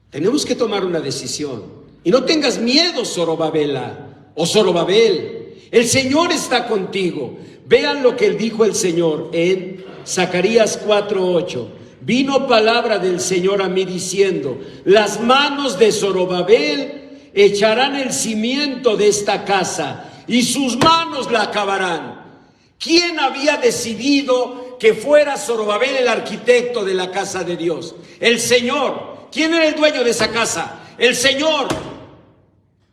S1: Tenemos que tomar una decisión. Y no tengas miedo, Zorobabela o Zorobabel. El Señor está contigo. Vean lo que dijo el Señor en Zacarías 4:8. Vino palabra del Señor a mí diciendo: las manos de Zorobabel echarán el cimiento de esta casa y sus manos la acabarán. ¿Quién había decidido que fuera Zorobabel el arquitecto de la casa de Dios? El Señor. ¿Quién era el dueño de esa casa? El Señor.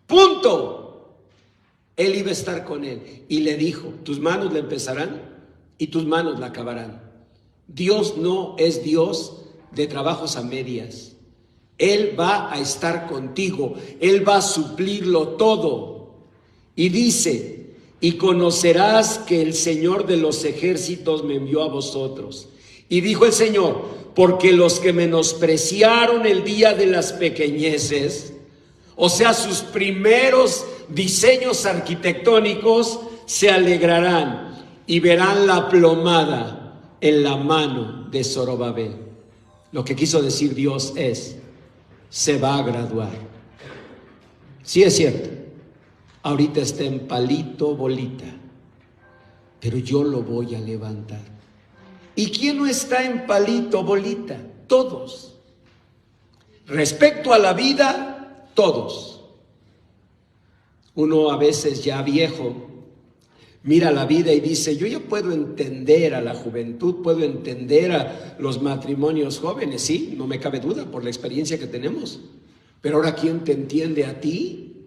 S1: Punto. Él iba a estar con él y le dijo: tus manos la empezarán y tus manos la acabarán. Dios no es Dios de trabajos a medias. Él va a estar contigo. Él va a suplirlo todo. Y dice: y conocerás que el Señor de los ejércitos me envió a vosotros. Y dijo el Señor: porque los que menospreciaron el día de las pequeñeces, o sea, sus primeros diseños arquitectónicos, se alegrarán y verán la plomada en la mano de Zorobabel. Lo que quiso decir Dios es, se va a graduar. Sí es cierto, ahorita está en palito, bolita, pero yo lo voy a levantar. ¿Y quién no está en palito, bolita? Todos. Respecto a la vida, todos. Uno a veces ya viejo mira la vida y dice, yo ya puedo entender a la juventud, puedo entender a los matrimonios jóvenes, sí, no me cabe duda por la experiencia que tenemos. Pero ahora, ¿quién te entiende a ti?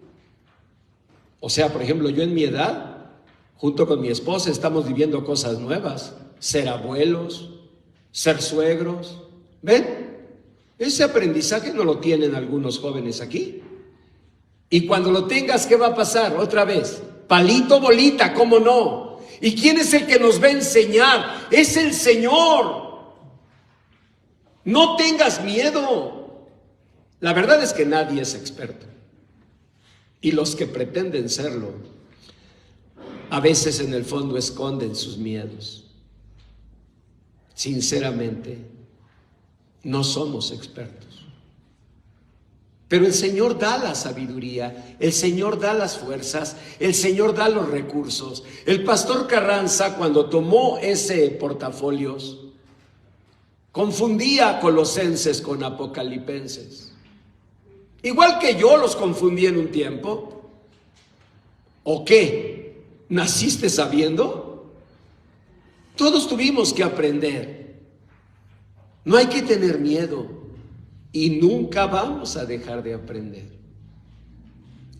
S1: O sea, por ejemplo, yo en mi edad, junto con mi esposa, estamos viviendo cosas nuevas. Ser abuelos, ser suegros. ¿Ven? Ese aprendizaje no lo tienen algunos jóvenes aquí. Y cuando lo tengas, ¿qué va a pasar? Otra vez, palito, bolita, ¿cómo no? ¿Y quién es el que nos va a enseñar? Es el Señor. No tengas miedo. La verdad es que nadie es experto. Y los que pretenden serlo, a veces en el fondo esconden sus miedos. Sinceramente, no somos expertos. Pero el Señor da la sabiduría, el Señor da las fuerzas, el Señor da los recursos. El pastor Carranza, cuando tomó ese portafolios, confundía a colosenses con apocalipenses. Igual que yo los confundí en un tiempo. ¿O qué? ¿Naciste sabiendo? Todos tuvimos que aprender. No hay que tener miedo. Y nunca vamos a dejar de aprender.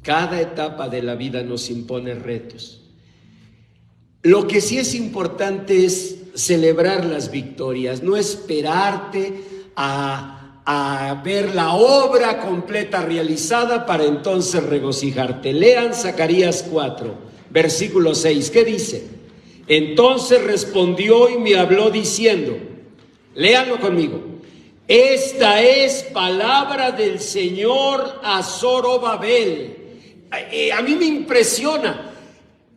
S1: Cada etapa de la vida nos impone retos. Lo que sí es importante es celebrar las victorias, no esperarte a ver la obra completa realizada para entonces regocijarte. Lean Zacarías 4, versículo 6. ¿Qué dice? Entonces respondió y me habló diciendo, léanlo conmigo. Esta es palabra del Señor a Zorobabel. A mí me impresiona.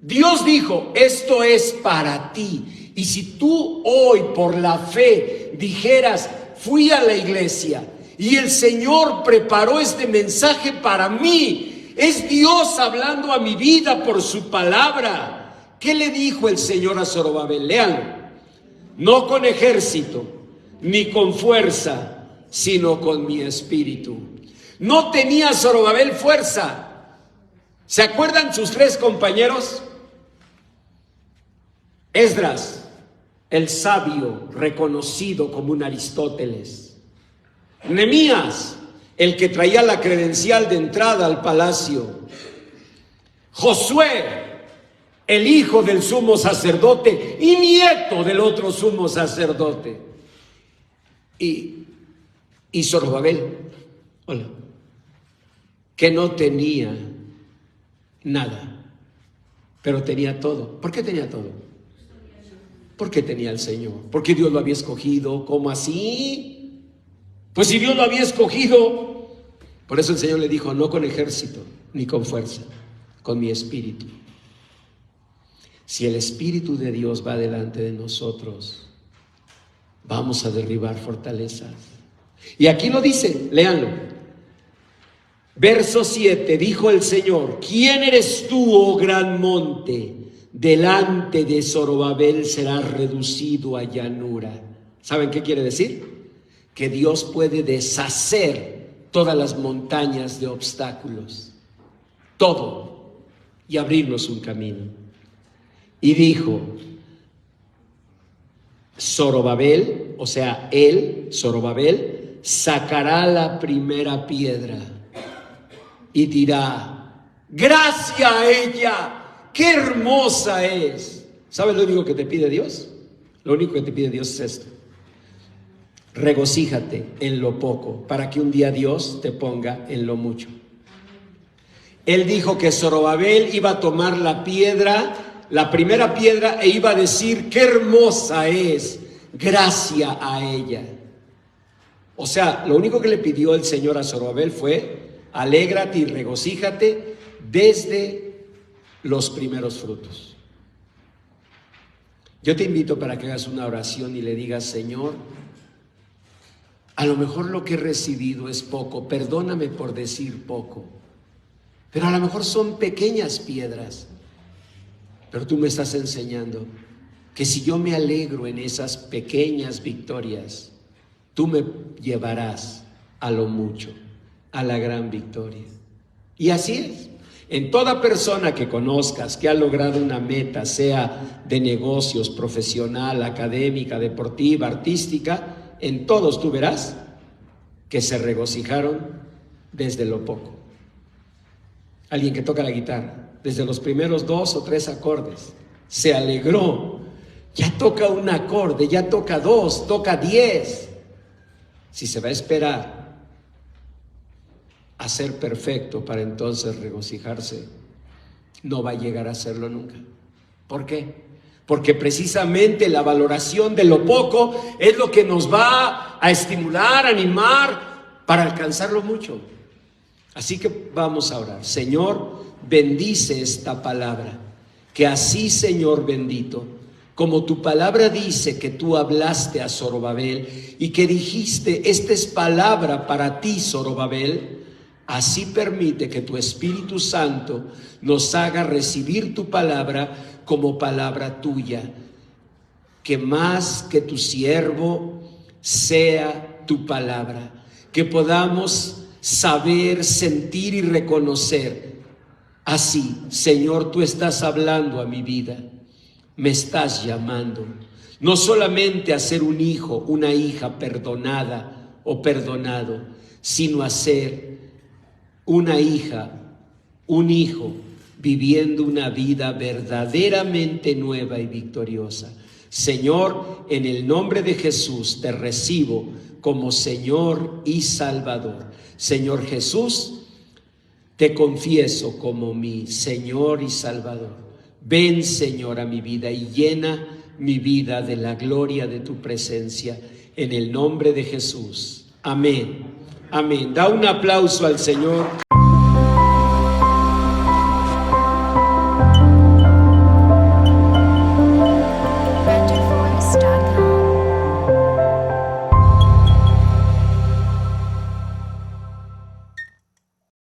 S1: Dios dijo, esto es para ti. Y si tú hoy por la fe dijeras, fui a la iglesia y el Señor preparó este mensaje para mí, es Dios hablando a mi vida por su palabra. ¿Qué le dijo el Señor a Zorobabel? Léanlo. No con ejército ni con fuerza, sino con mi espíritu. No tenía Zorobabel fuerza. ¿Se acuerdan sus tres compañeros? Esdras, el sabio, reconocido como un Aristóteles. Nehemías, el que traía la credencial de entrada al palacio. Josué, el hijo del sumo sacerdote y nieto del otro sumo sacerdote. Y Zorobabel, hola, que no tenía nada, pero tenía todo. ¿Por qué tenía todo? Porque tenía al Señor, porque Dios lo había escogido. ¿Cómo así? Pues si Dios lo había escogido. Por eso el Señor le dijo, no con ejército ni con fuerza, con mi espíritu. Si el Espíritu de Dios va delante de nosotros, vamos a derribar fortalezas. Y aquí lo dice, léanlo. Verso 7, dijo el Señor, ¿quién eres tú, oh gran monte? Delante de Zorobabel serás reducido a llanura. ¿Saben qué quiere decir? Que Dios puede deshacer todas las montañas de obstáculos, todo, y abrirnos un camino. Y dijo, Zorobabel, o sea, él, Zorobabel, sacará la primera piedra y dirá, gracias a ella, qué hermosa es. ¿Sabes lo único que te pide Dios? Lo único que te pide Dios es esto. Regocíjate en lo poco, para que un día Dios te ponga en lo mucho. Él dijo que Zorobabel iba a tomar la piedra, la primera piedra, e iba a decir, qué hermosa es, gracias a ella. O sea, lo único que le pidió el Señor a Zorobabel fue, alégrate y regocíjate desde los primeros frutos. Yo te invito para que hagas una oración y le digas: Señor, a lo mejor lo que he recibido es poco, perdóname por decir poco, pero a lo mejor son pequeñas piedras, pero tú me estás enseñando que si yo me alegro en esas pequeñas victorias, tú me llevarás a lo mucho, a la gran victoria. Y así es. En toda persona que conozcas que ha logrado una meta, sea de negocios, profesional, académica, deportiva, artística, en todos tú verás que se regocijaron desde lo poco. Alguien que toca la guitarra, desde los primeros 2 o 3 acordes, se alegró. Ya toca un acorde, ya toca 2, toca 10. Si se va a esperar a ser perfecto para entonces regocijarse, no va a llegar a serlo nunca. ¿Por qué? Porque precisamente la valoración de lo poco es lo que nos va a estimular, animar para alcanzar lo mucho. Así que vamos a orar. Señor, bendice esta palabra, que así, Señor bendito, como tu palabra dice que tú hablaste a Zorobabel y que dijiste: esta es palabra para ti, Zorobabel, así permite que tu Espíritu Santo nos haga recibir tu palabra como palabra tuya, que más que tu siervo sea tu palabra, que podamos saber, sentir y reconocer. Así, Señor, tú estás hablando a mi vida, me estás llamando, no solamente a ser un hijo, una hija perdonada o perdonado, sino a ser una hija, un hijo, viviendo una vida verdaderamente nueva y victoriosa. Señor, en el nombre de Jesús te recibo como Señor y Salvador. Señor Jesús, te confieso como mi Señor y Salvador. Ven, Señor, a mi vida y llena mi vida de la gloria de tu presencia. En el nombre de Jesús. Amén. Amén. Da un aplauso al Señor.